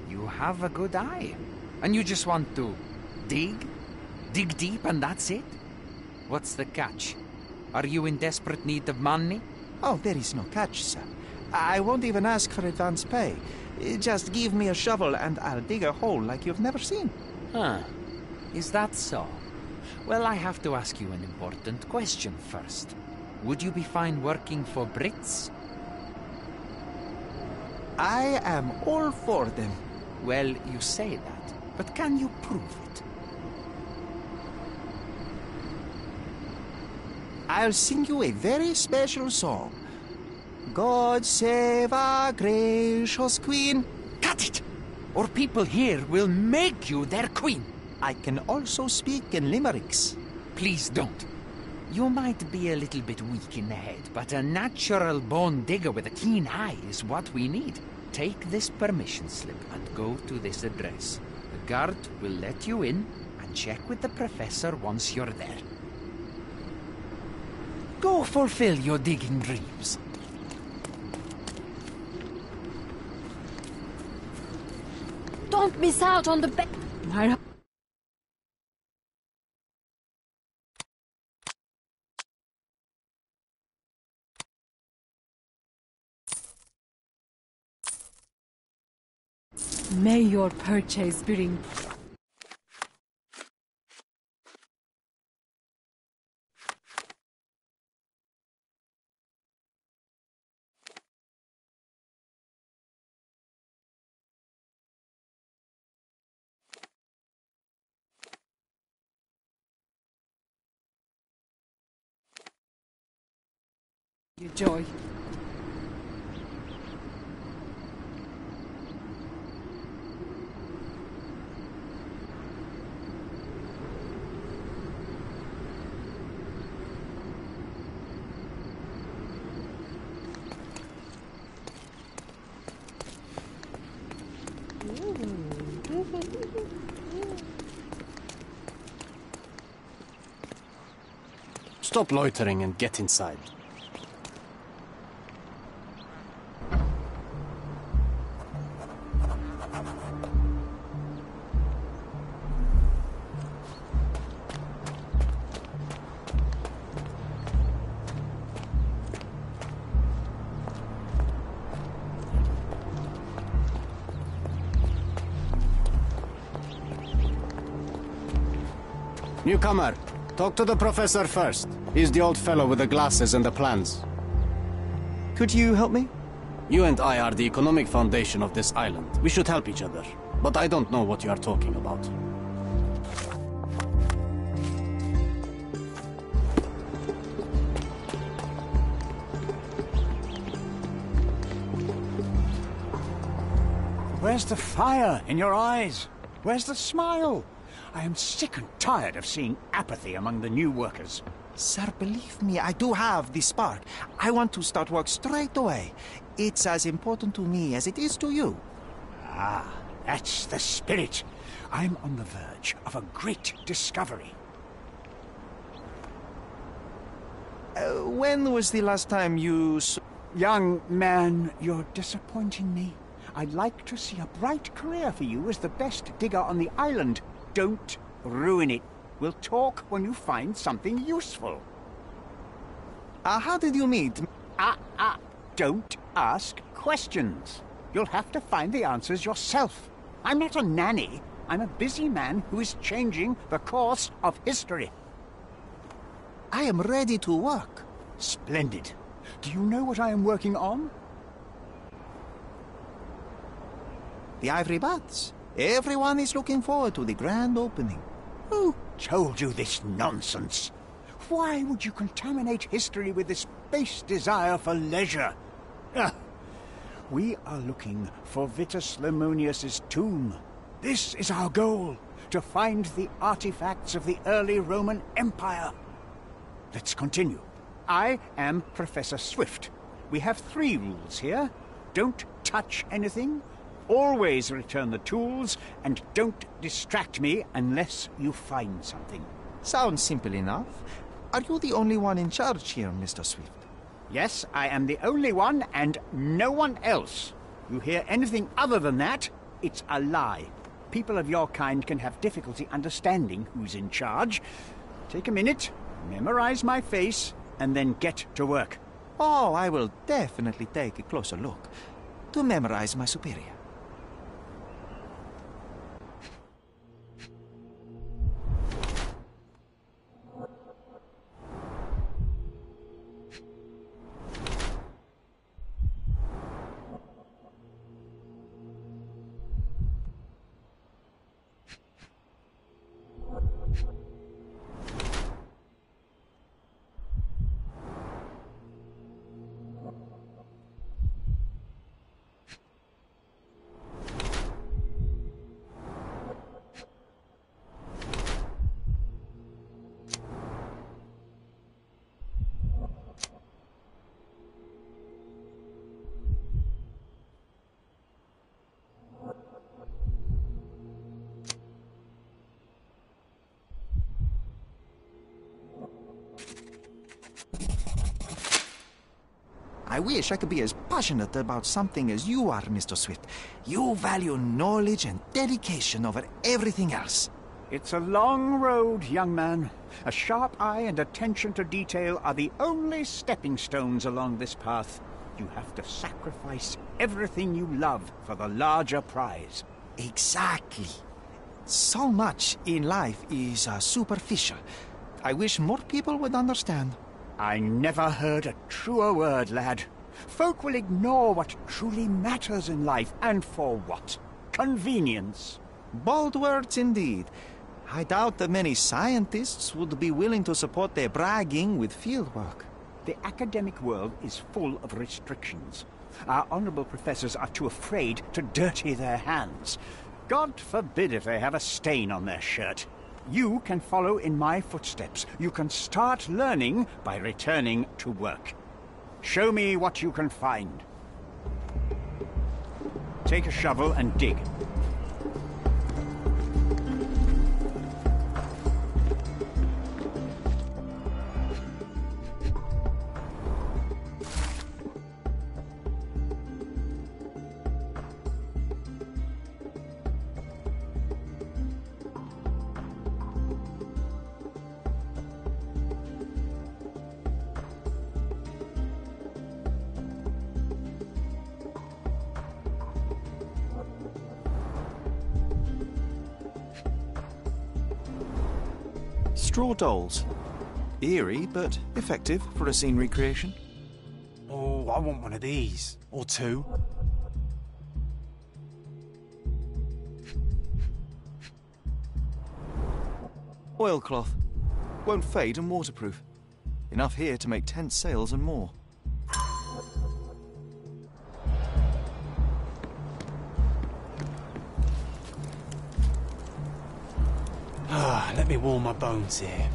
You have a good eye. And you just want to dig? Dig deep and that's it? What's the catch? Are you in desperate need of money? Oh, there is no catch, sir. I won't even ask for advance pay. Just give me a shovel and I'll dig a hole like you've never seen. Huh. Is that so? Well, I have to ask you an important question first. Would you be fine working for Brits? I am all for them. Well, you say that, but can you prove it? I'll sing you a very special song. God save our gracious queen. Cut it! Or people here will make you their queen. I can also speak in limericks. Please don't. You might be a little bit weak in the head, but a natural-born digger with a keen eye is what we need. Take this permission slip and go to this address. The guard will let you in and check with the professor once you're there. Go fulfill your digging dreams. Don't miss out on the May your purchase bring... you joy. Stop loitering and get inside. Newcomer, talk to the professor first. He's the old fellow with the glasses and the plans. Could you help me? You and I are the economic foundation of this island. We should help each other. But I don't know what you are talking about. Where's the fire in your eyes? Where's the smile? I am sick and tired of seeing apathy among the new workers. Sir, believe me, I do have the spark. I want to start work straight away. It's as important to me as it is to you. Ah, that's the spirit. I'm on the verge of a great discovery. When was the last time you... Young man, you're disappointing me. I'd like to see a bright career for you as the best digger on the island. Don't ruin it. We'll talk when you find something useful. How did you meet? Don't ask questions. You'll have to find the answers yourself. I'm not a nanny. I'm a busy man who is changing the course of history. I am ready to work. Splendid. Do you know what I am working on? The Ivory Bats. Everyone is looking forward to the grand opening. Who told you this nonsense? Why would you contaminate history with this base desire for leisure? We are looking for Vitus Lemonius's tomb. This is our goal, to find the artifacts of the early Roman Empire. Let's continue. I am Professor Swift. We have 3 rules here. Don't touch anything, always return the tools, and don't distract me unless you find something. Sounds simple enough. Are you the only one in charge here, Mr. Swift? Yes, I am the only one, and no one else. You hear anything other than that, it's a lie. People of your kind can have difficulty understanding who's in charge. Take a minute, memorize my face, and then get to work. Oh, I will definitely take a closer look to memorize my superior. I wish I could be as passionate about something as you are, Mr. Swift. You value knowledge and dedication over everything else. It's a long road, young man. A sharp eye and attention to detail are the only stepping stones along this path. You have to sacrifice everything you love for the larger prize. Exactly. So much in life is superficial. I wish more people would understand. I never heard a truer word, lad. Folk will ignore what truly matters in life, and for what? Convenience. Bold words indeed. I doubt that many scientists would be willing to support their bragging with fieldwork. The academic world is full of restrictions. Our honorable professors are too afraid to dirty their hands. God forbid if they have a stain on their shirt. You can follow in my footsteps. You can start learning by returning to work. Show me what you can find. Take a shovel and dig. Straw dolls. Eerie, but effective for a scene recreation. Oh, I want one of these. Or 2. Oilcloth. Won't fade and waterproof. Enough here to make tent sails and more. Let me warm my bones here.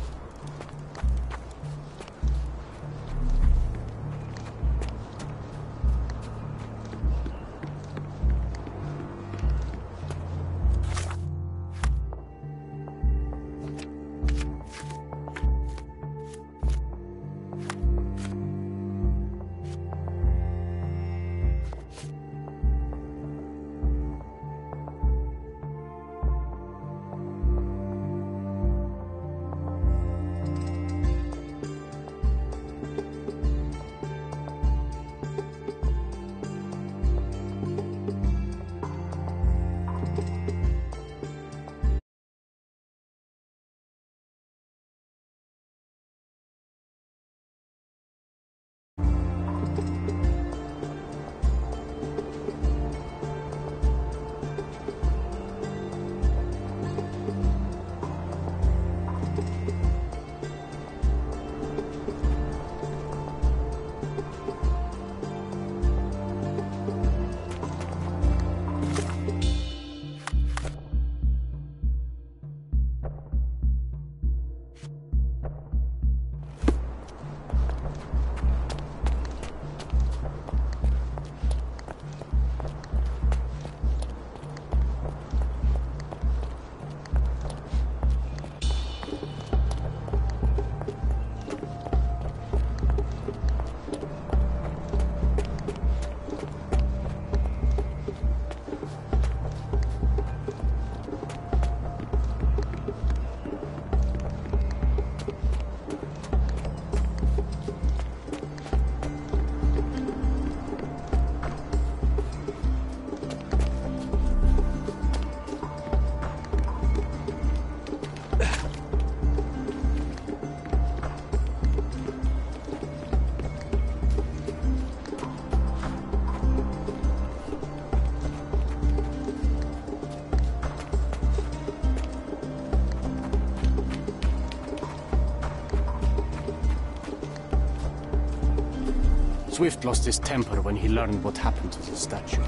Swift lost his temper when he learned what happened to the statue.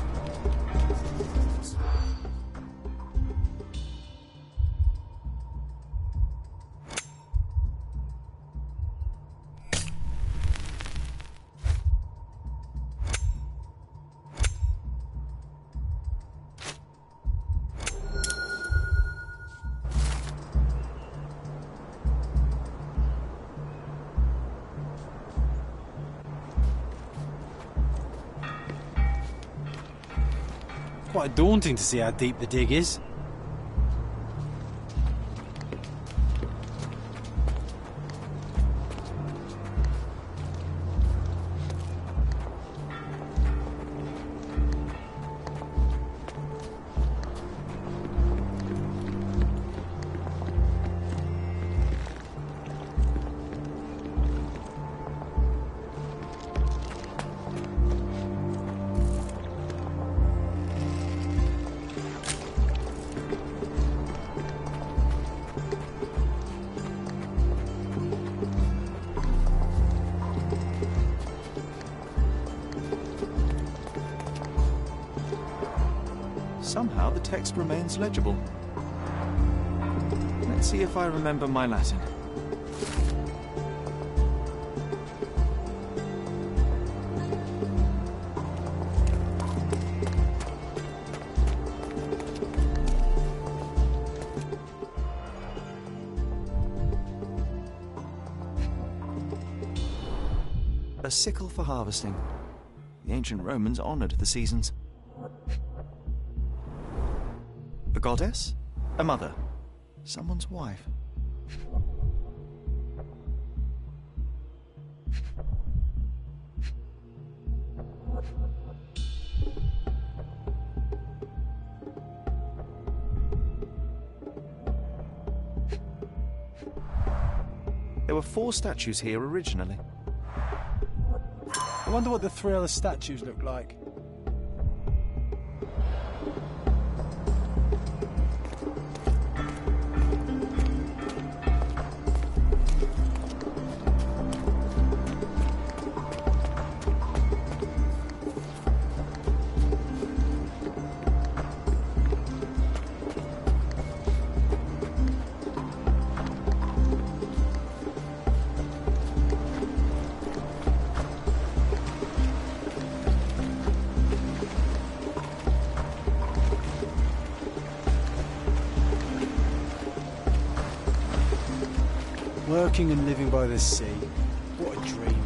Quite daunting to see how deep the dig is. Somehow the text remains legible. Let's see if I remember my Latin. A sickle for harvesting. The ancient Romans honoured the seasons. A goddess? A mother? Someone's wife? There were 4 statues here originally. I wonder what the 3 other statues look like. Working and living by the sea. What a dream.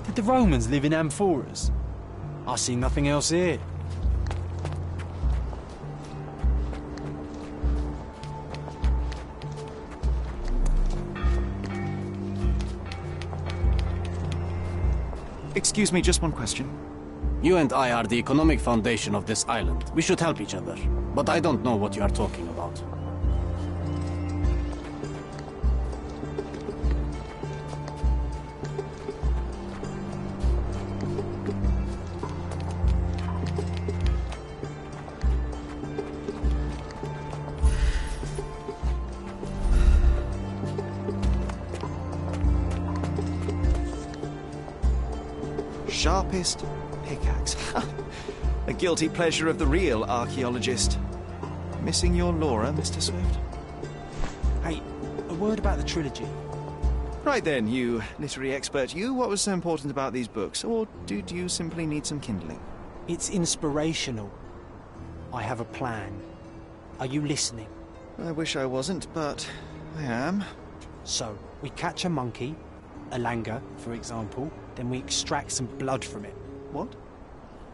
Did the Romans live in amphoras? I see nothing else here. Excuse me, just one question. You and I are the economic foundation of this island. We should help each other. But I don't know what you are talking about. Sharpest pickaxe. A guilty pleasure of the real archaeologist. Missing your Laura, Mr. Swift? Hey, a word about the trilogy. Right then, you literary expert, you, what was so important about these books? Or did you simply need some kindling? It's inspirational. I have a plan. Are you listening? I wish I wasn't, but I am. So, we catch a monkey, a langur, for example, then we extract some blood from it. What?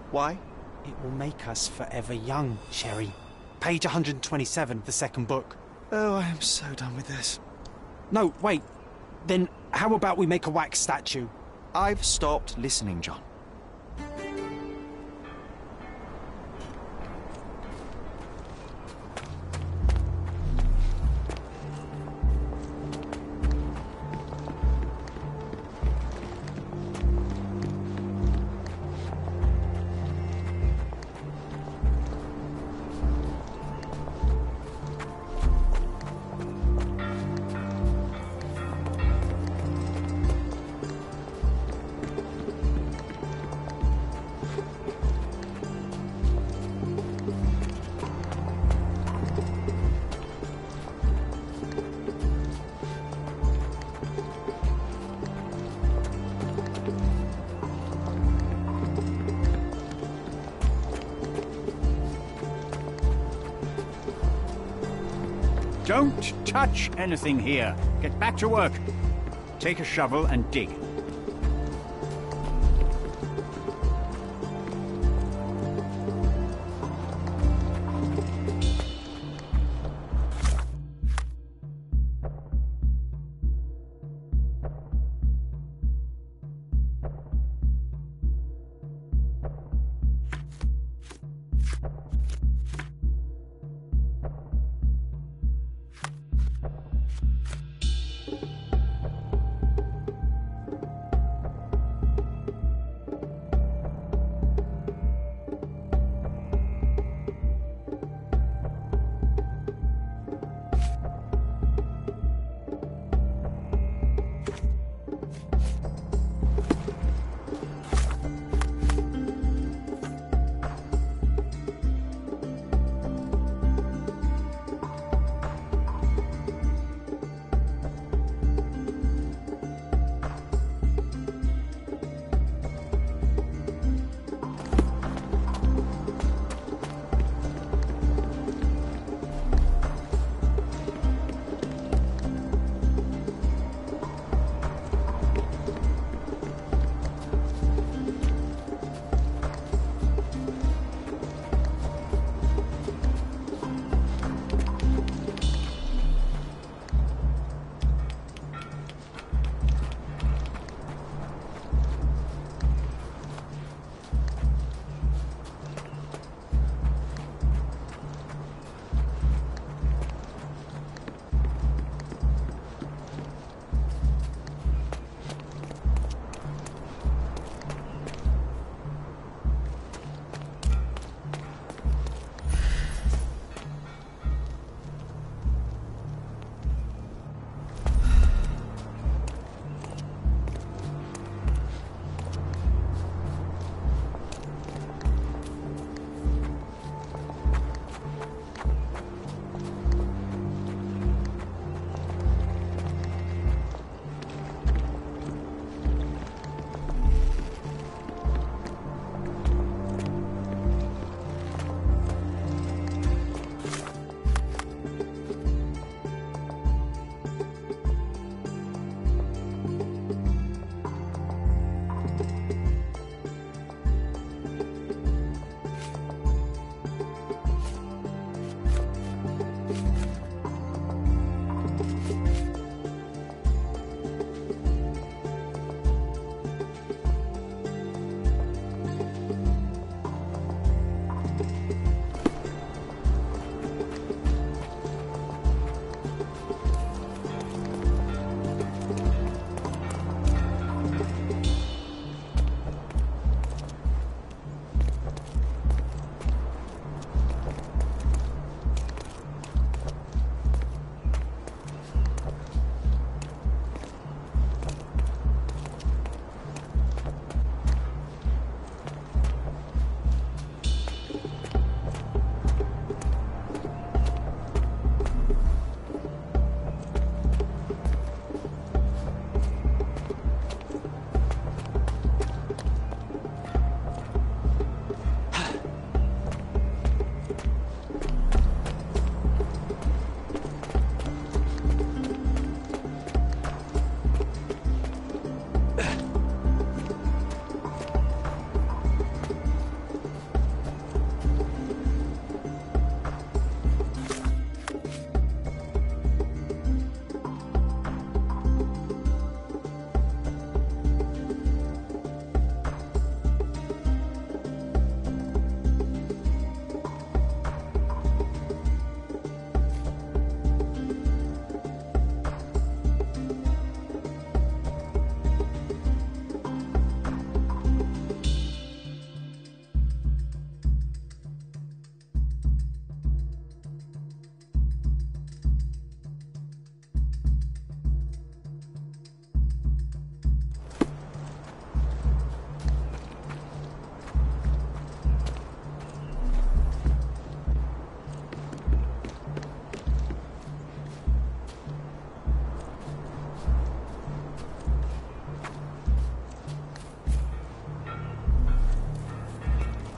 Why? It will make us forever young, Sherry. Page 127 of the second book. Oh, I am so done with this. No, wait. Then how about we make a wax statue? I've stopped listening, John. Don't touch anything here. Get back to work. Take a shovel and dig.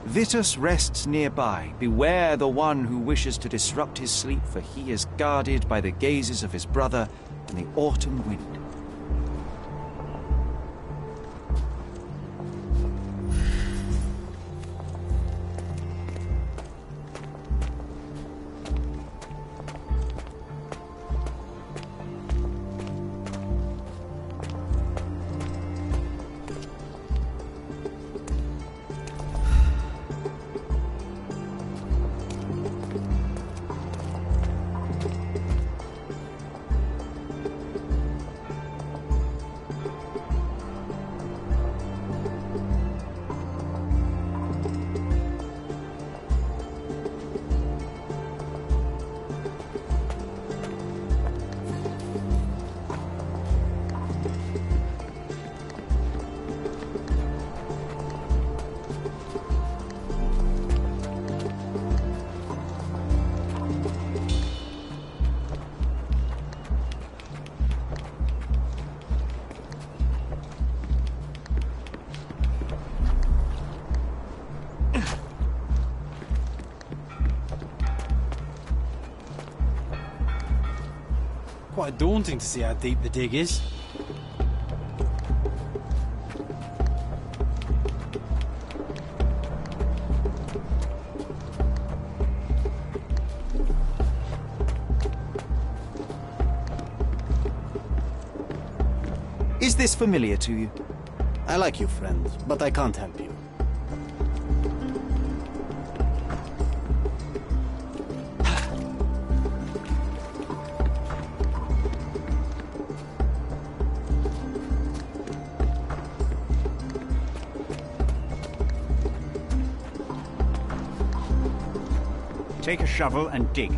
Vitus rests nearby. Beware the one who wishes to disrupt his sleep, for he is guarded by the gazes of his brother and the autumn wind. Quite daunting to see how deep the dig is. Is this familiar to you? I like you, friend, but I can't help you. Take a shovel and dig.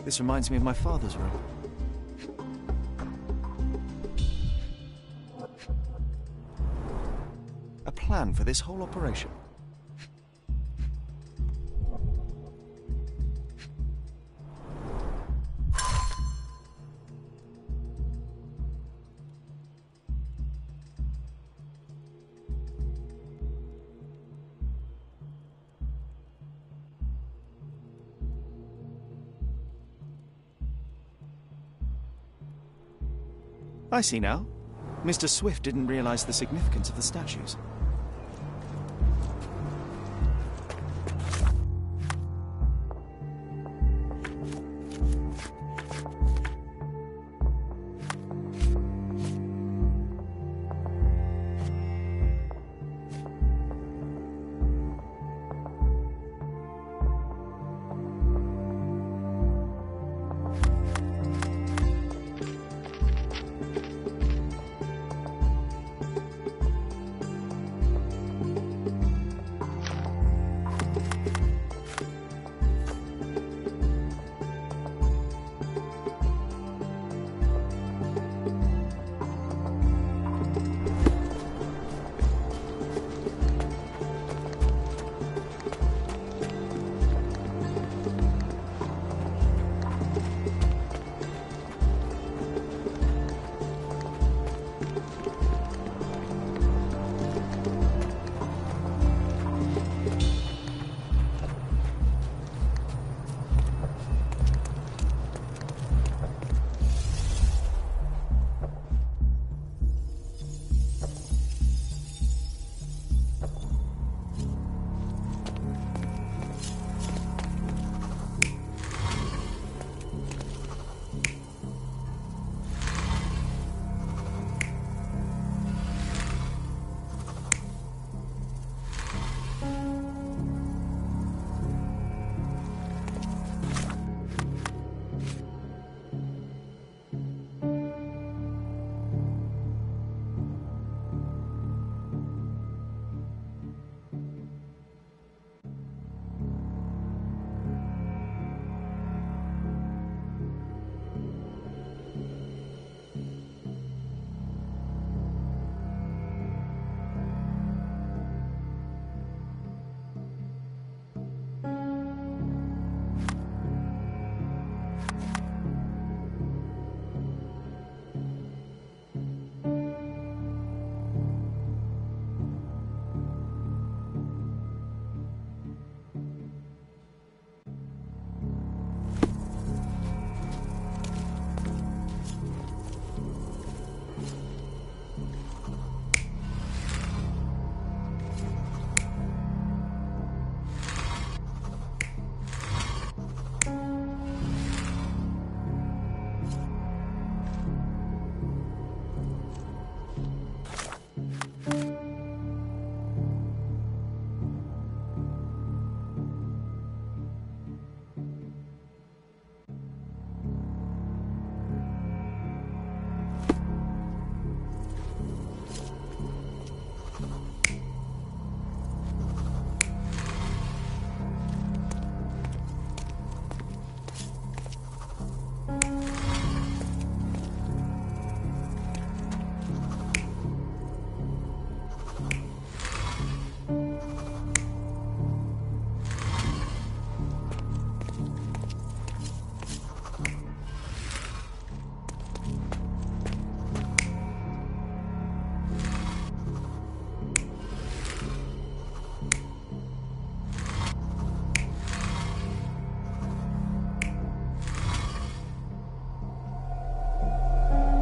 This reminds me of my father's room. A plan for this whole operation. I see now. Mr. Swift didn't realize the significance of the statues.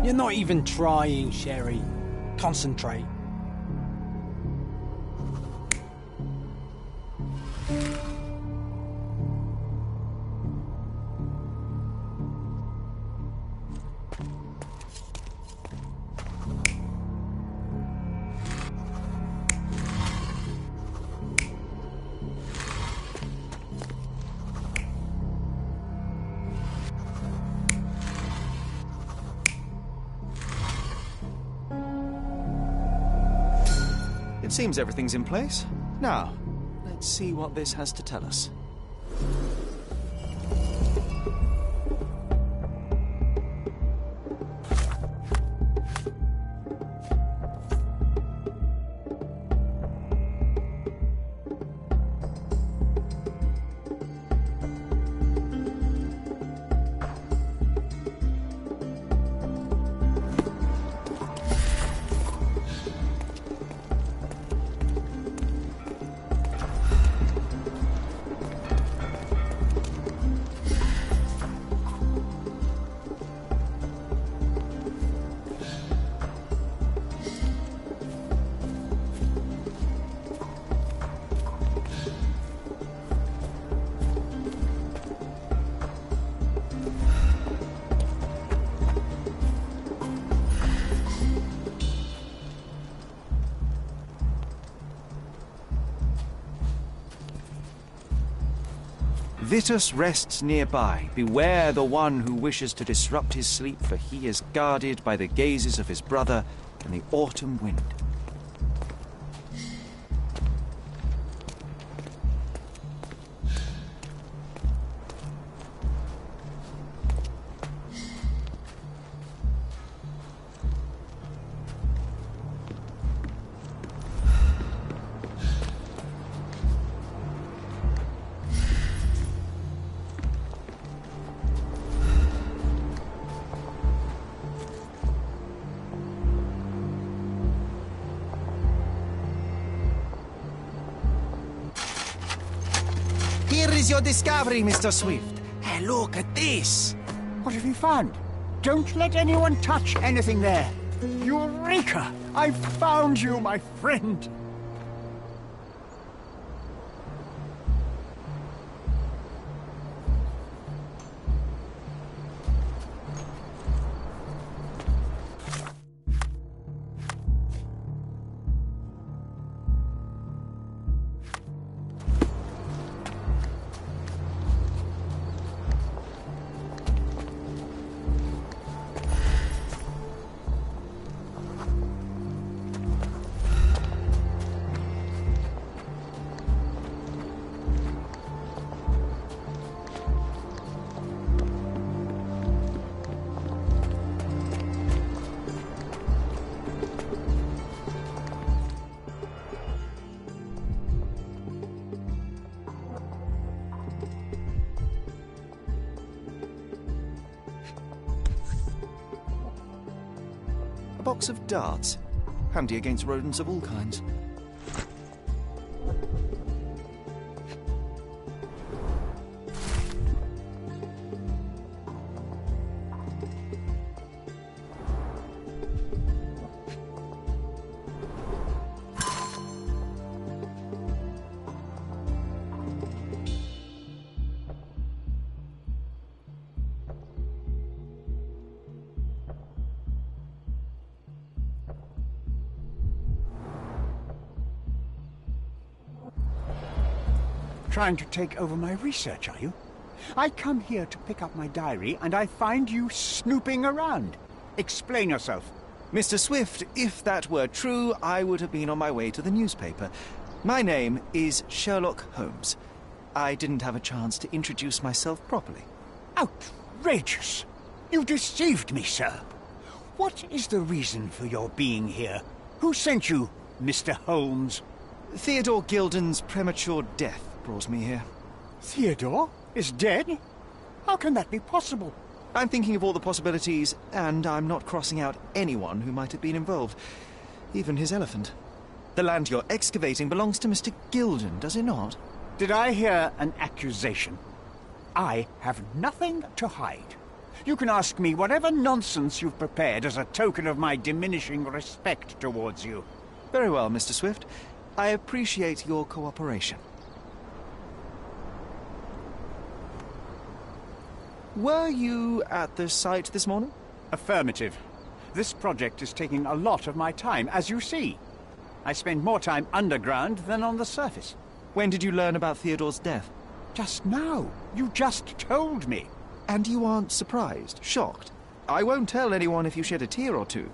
You're not even trying, Sherry. Concentrate. It seems everything's in place. Now, let's see what this has to tell us. Vitus rests nearby. Beware the one who wishes to disrupt his sleep, for he is guarded by the gazes of his brother and the autumn wind. Here is your discovery, Mr. Swift. Hey, look at this. What have you found? Don't let anyone touch anything there. Eureka! I found you, my friend. A box of darts. Handy against rodents of all kinds. Trying to take over my research, are you? I come here to pick up my diary, and I find you snooping around. Explain yourself. Mr. Swift, if that were true, I would have been on my way to the newspaper. My name is Sherlock Holmes. I didn't have a chance to introduce myself properly. Outrageous! You deceived me, sir. What is the reason for your being here? Who sent you, Mr. Holmes? Theodore Gilden's premature death brought me here. Theodore is dead? How can that be possible? I'm thinking of all the possibilities, and I'm not crossing out anyone who might have been involved. Even his elephant. The land you're excavating belongs to Mr. Gilden, does it not? Did I hear an accusation? I have nothing to hide. You can ask me whatever nonsense you've prepared as a token of my diminishing respect towards you. Very well, Mr. Swift. I appreciate your cooperation. Were you at the site this morning? Affirmative. This project is taking a lot of my time, as you see. I spend more time underground than on the surface. When did you learn about Theodore's death? Just now. You just told me. And you aren't surprised, shocked? I won't tell anyone if you shed a tear or two.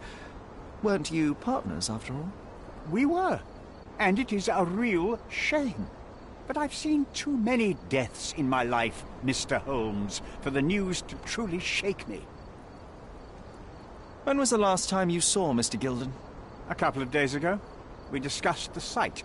Weren't you partners, after all? We were. And it is a real shame. But I've seen too many deaths in my life, Mr. Holmes, for the news to truly shake me. When was the last time you saw Mr. Gilden? A couple of days ago. We discussed the site.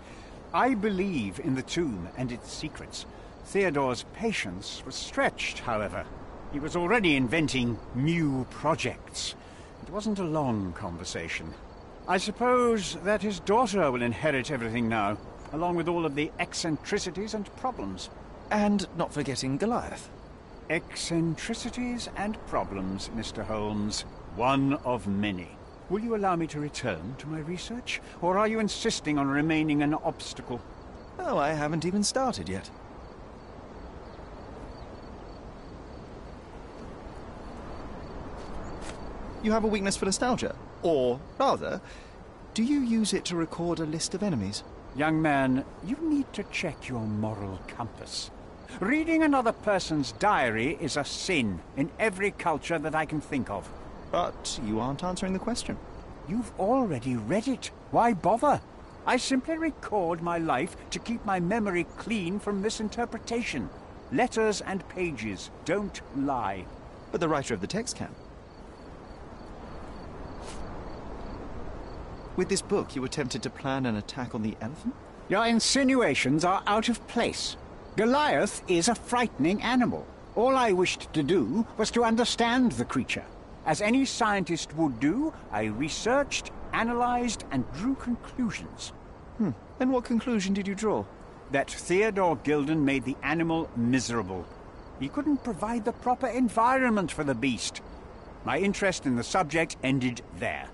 I believe in the tomb and its secrets. Theodore's patience was stretched, however. He was already inventing new projects. It wasn't a long conversation. I suppose that his daughter will inherit everything now, along with all of the eccentricities and problems. And not forgetting Goliath. Eccentricities and problems, Mr. Holmes. One of many. Will you allow me to return to my research, or are you insisting on remaining an obstacle? Oh, I haven't even started yet. You have a weakness for nostalgia? Or, rather, do you use it to record a list of enemies? Young man, you need to check your moral compass. Reading another person's diary is a sin in every culture that I can think of. But you aren't answering the question. You've already read it. Why bother? I simply record my life to keep my memory clean from misinterpretation. Letters and pages don't lie. But the writer of the text can. With this book, you attempted to plan an attack on the elephant? Your insinuations are out of place. Goliath is a frightening animal. All I wished to do was to understand the creature. As any scientist would do, I researched, analyzed, and drew conclusions. And what conclusion did you draw? That Theodore Gilden made the animal miserable. He couldn't provide the proper environment for the beast. My interest in the subject ended there.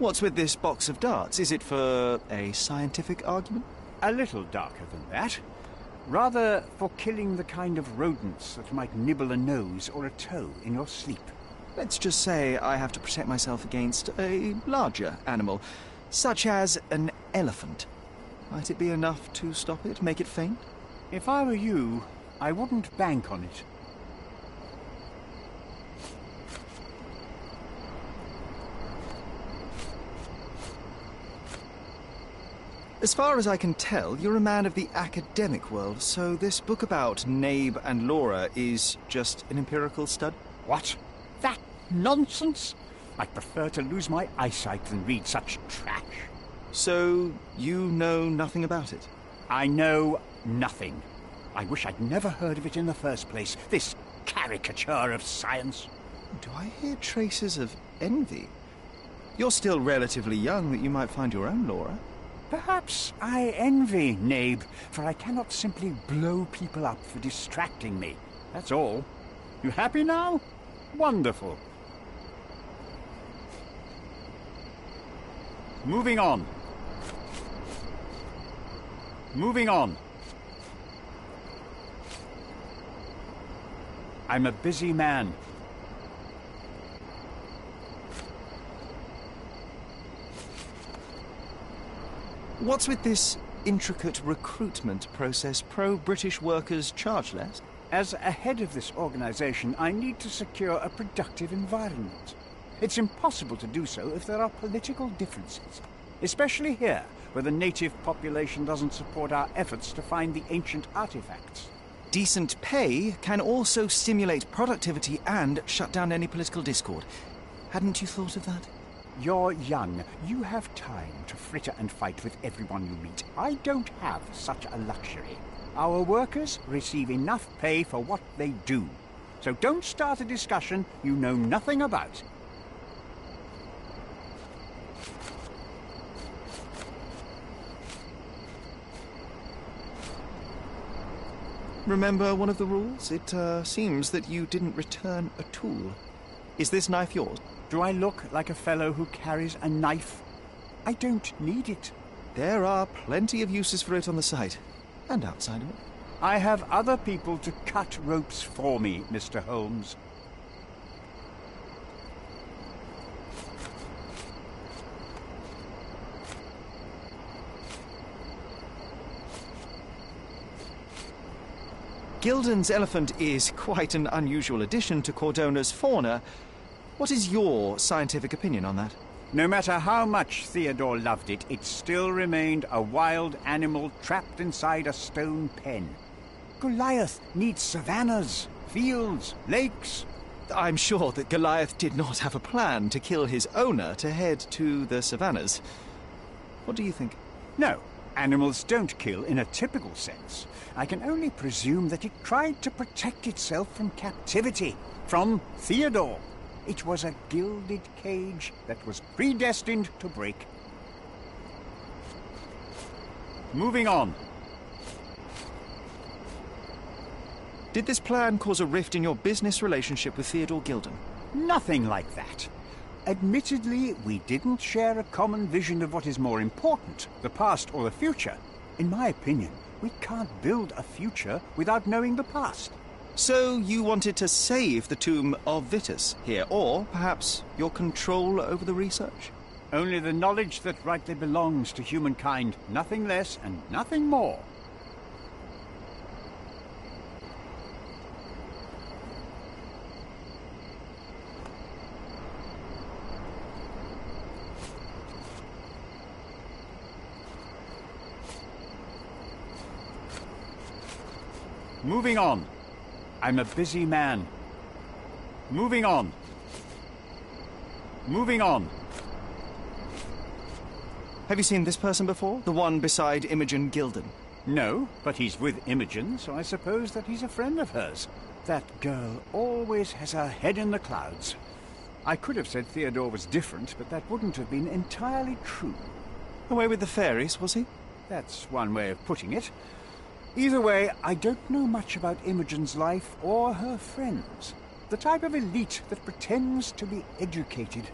What's with this box of darts? Is it for a scientific argument? A little darker than that. Rather for killing the kind of rodents that might nibble a nose or a toe in your sleep. Let's just say I have to protect myself against a larger animal, such as an elephant. Might it be enough to stop it, make it faint? If I were you, I wouldn't bank on it. As far as I can tell, you're a man of the academic world, so this book about Nabe and Laura is just an empirical study? What? That nonsense? I'd prefer to lose my eyesight than read such trash. So, you know nothing about it? I know nothing. I wish I'd never heard of it in the first place, this caricature of science. Do I hear traces of envy? You're still relatively young that you might find your own Laura. Perhaps I envy Nabe, for I cannot simply blow people up for distracting me. That's all. You happy now? Wonderful. Moving on. Moving on. I'm a busy man. What's with this intricate recruitment process? Pro-British workers charge less? As a head of this organization, I need to secure a productive environment. It's impossible to do so if there are political differences, especially here, where the native population doesn't support our efforts to find the ancient artifacts. Decent pay can also stimulate productivity and shut down any political discord. Hadn't you thought of that? You're young. You have time to fritter and fight with everyone you meet. I don't have such a luxury. Our workers receive enough pay for what they do. So don't start a discussion you know nothing about. remember one of the rules? It seems that you didn't return a tool. Is this knife yours? Do I look like a fellow who carries a knife? I don't need it. There are plenty of uses for it on the site, and outside of it. I have other people to cut ropes for me, Mr. Holmes. Gilden's elephant is quite an unusual addition to Cordona's fauna. What is your scientific opinion on that? No matter how much Theodore loved it, it still remained a wild animal trapped inside a stone pen. Goliath needs savannas, fields, lakes. I'm sure that Goliath did not have a plan to kill his owner to head to the savannas. What do you think? No, animals don't kill in a typical sense. I can only presume that it tried to protect itself from captivity, from Theodore. It was a gilded cage that was predestined to break. Moving on. Did this plan cause a rift in your business relationship with Theodore Gilden? Nothing like that. Admittedly, we didn't share a common vision of what is more important, the past or the future. In my opinion, we can't build a future without knowing the past. So you wanted to save the tomb of Vitus here, or perhaps your control over the research? Only the knowledge that rightly belongs to humankind, nothing less and nothing more. Moving on. I'm a busy man. Moving on. Moving on. Have you seen this person before? The one beside Imogen Gilden? No, but he's with Imogen, so I suppose that he's a friend of hers. That girl always has her head in the clouds. I could have said Theodore was different, but that wouldn't have been entirely true. Away with the fairies, was he? That's one way of putting it. Either way, I don't know much about Imogen's life or her friends. The type of elite that pretends to be educated.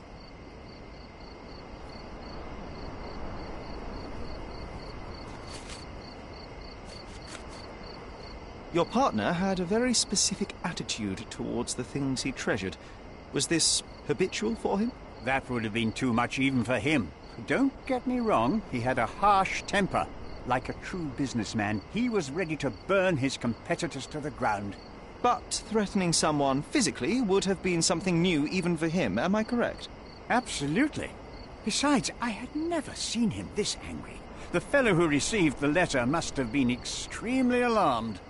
Your partner had a very specific attitude towards the things he treasured. Was this habitual for him? That would have been too much even for him. Don't get me wrong, he had a harsh temper. Like a true businessman, he was ready to burn his competitors to the ground. But threatening someone physically would have been something new even for him, am I correct? Absolutely. Besides, I had never seen him this angry. The fellow who received the letter must have been extremely alarmed.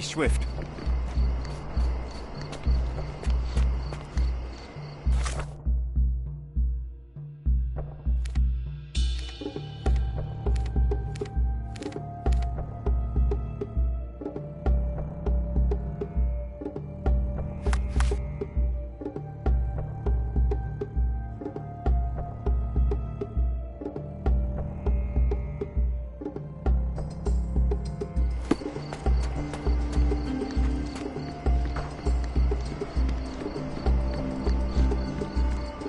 swift.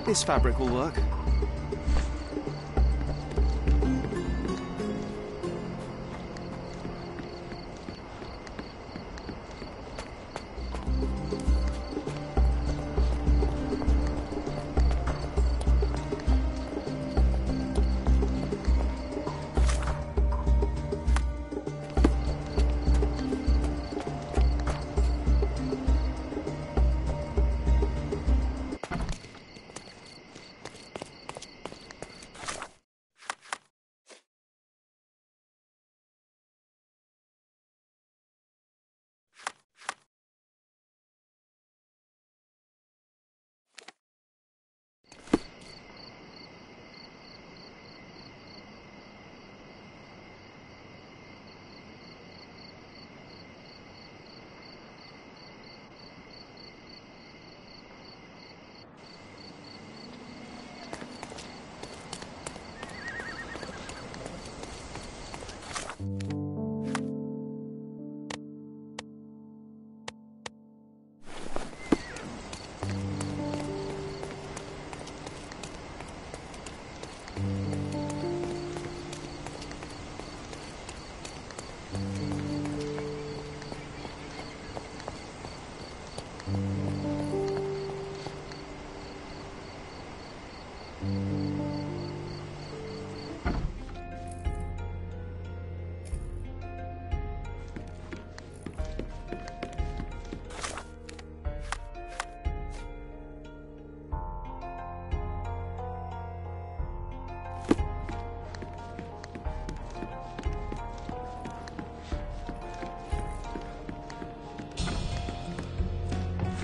This fabric will work.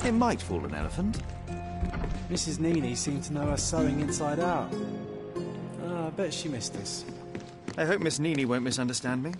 It might fool an elephant. Mrs. Nini seemed to know her sewing inside out. I bet she missed us. I hope Miss Nini won't misunderstand me.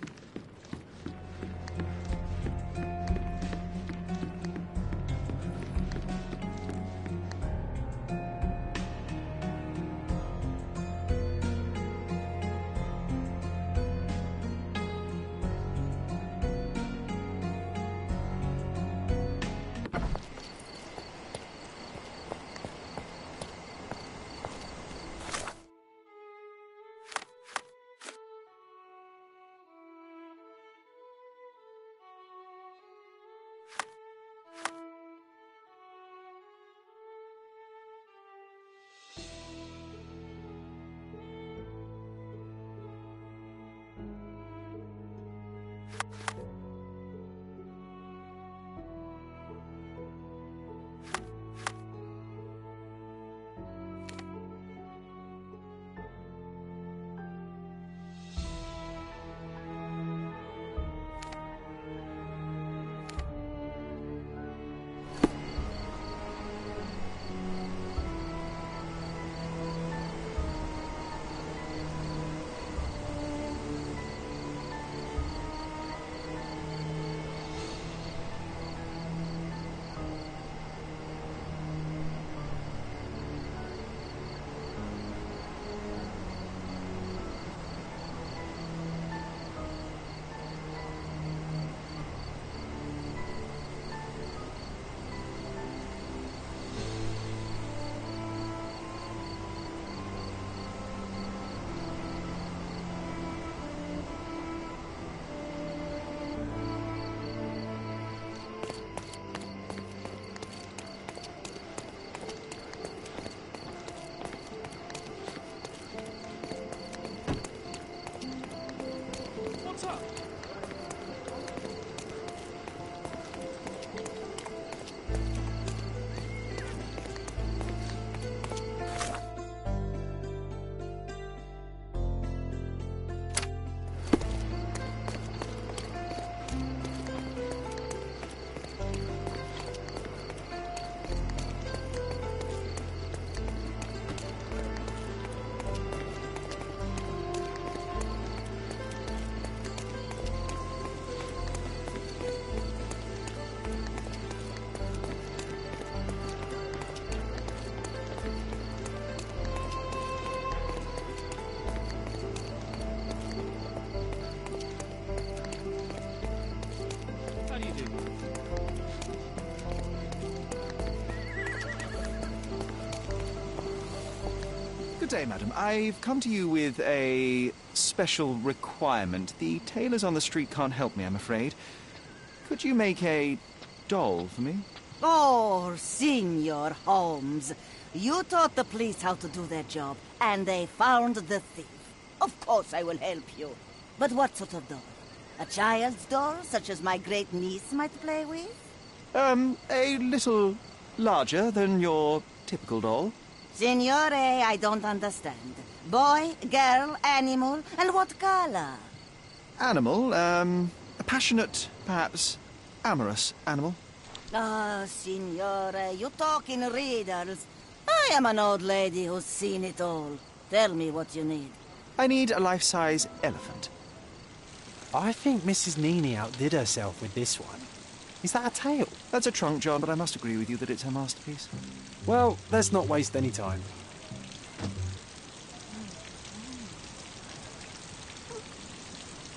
day, madam. I've come to you with a special requirement. The tailors on the street can't help me, I'm afraid. Could you make a doll for me? Oh, Senor Holmes. You taught the police how to do their job, and they found the thief. Of course I will help you. But what sort of doll? A child's doll, such as my great-niece might play with? A little larger than your typical doll. Signore, I don't understand. Boy, girl, animal, and what color? Animal, a passionate, perhaps amorous animal. Ah, Signore, you talk in riddles. I am an old lady who's seen it all. Tell me what you need. I need a life-size elephant. I think Mrs. Nini outdid herself with this one. Is that a tail? That's a trunk, John, but I must agree with you that it's her masterpiece. Well, let's not waste any time.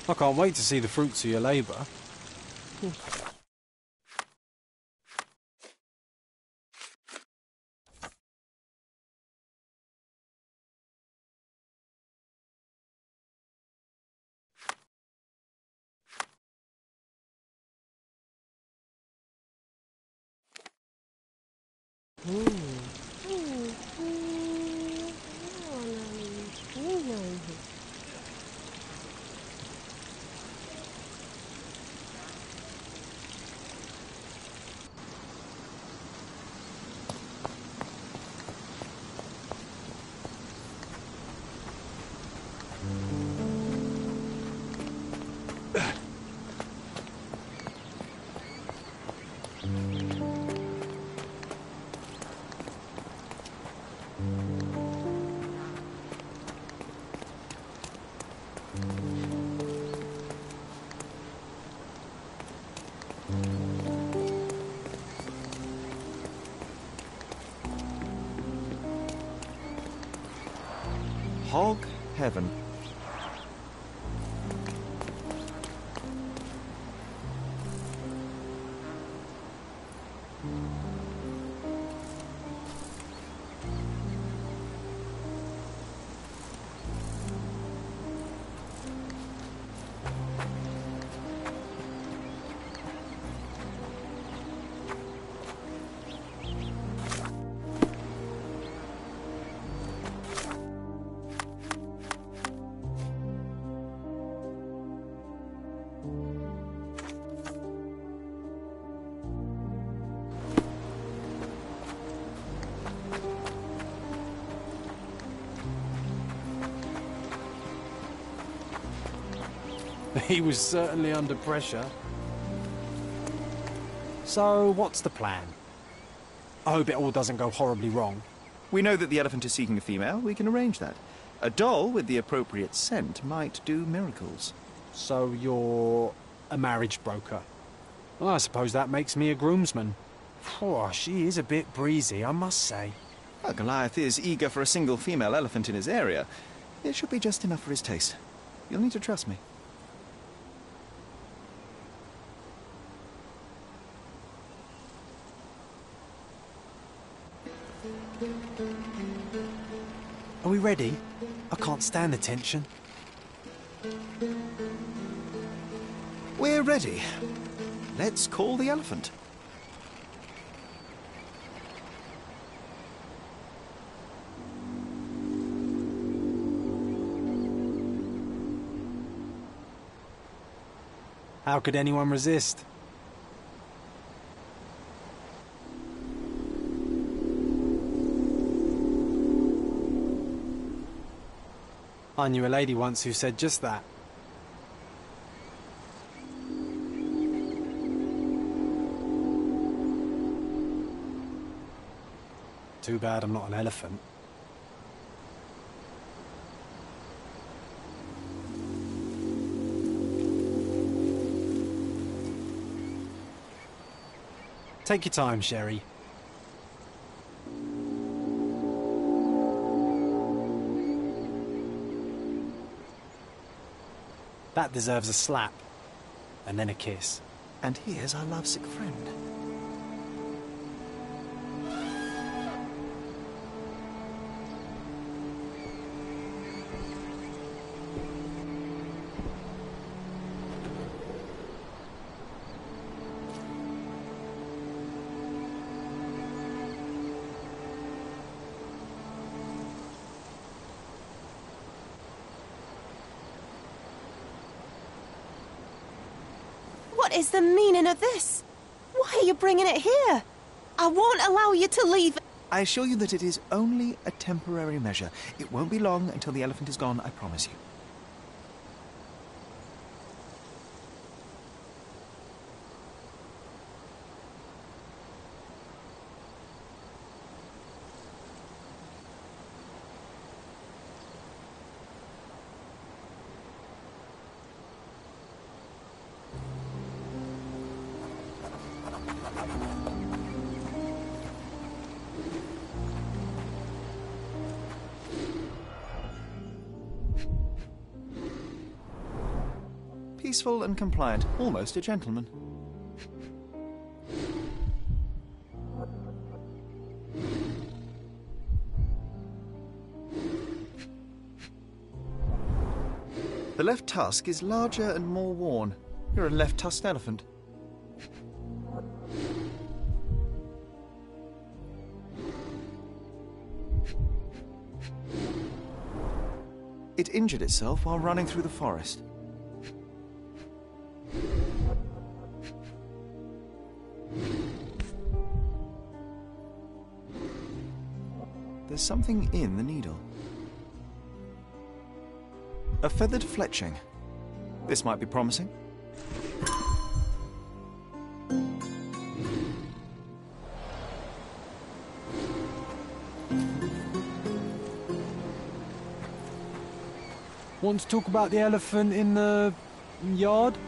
I can't wait to see the fruits of your labour. Hog heaven. He was certainly under pressure. So, what's the plan? I hope it all doesn't go horribly wrong. We know that the elephant is seeking a female. We can arrange that. A doll with the appropriate scent might do miracles. So you're a marriage broker? Well, I suppose that makes me a groomsman. Oh, she is a bit breezy, I must say. Well, Goliath is eager for a single female elephant in his area. It should be just enough for his taste. You'll need to trust me. Are we ready? I can't stand the tension. We're ready. Let's call the elephant. How could anyone resist? I knew a lady once who said just that. Too bad I'm not an elephant. Take your time, Sherry. That deserves a slap. And then a kiss. And here's our lovesick friend. What is the meaning of this? Why are you bringing it here? I won't allow you to leave. I assure you that it is only a temporary measure. It won't be long until the elephant is gone, I promise you. Peaceful and compliant, almost a gentleman. The left tusk is larger and more worn. You're a left-tusked elephant. It injured itself while running through the forest. There's something in the needle. A feathered fletching. This might be promising. Want to talk about the elephant in the yard?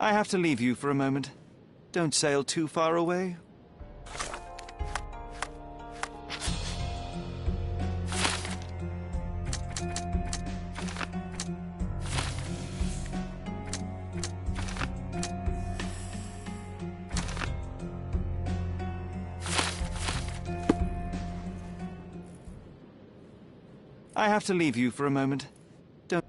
I have to leave you for a moment. Don't sail too far away. I have to leave you for a moment. Don't...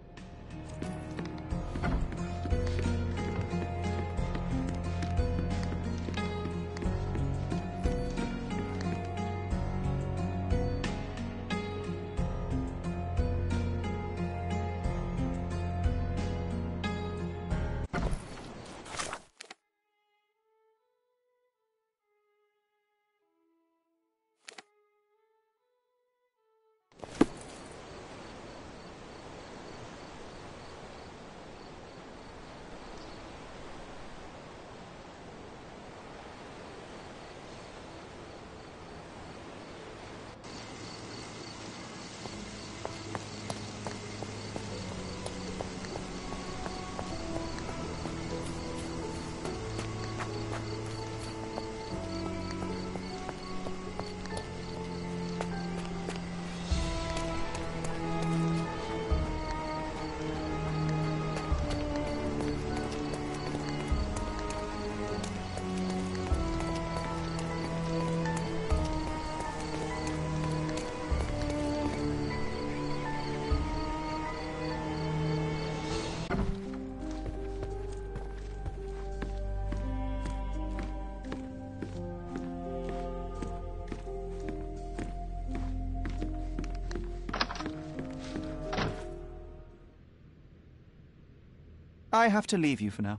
I have to leave you for now.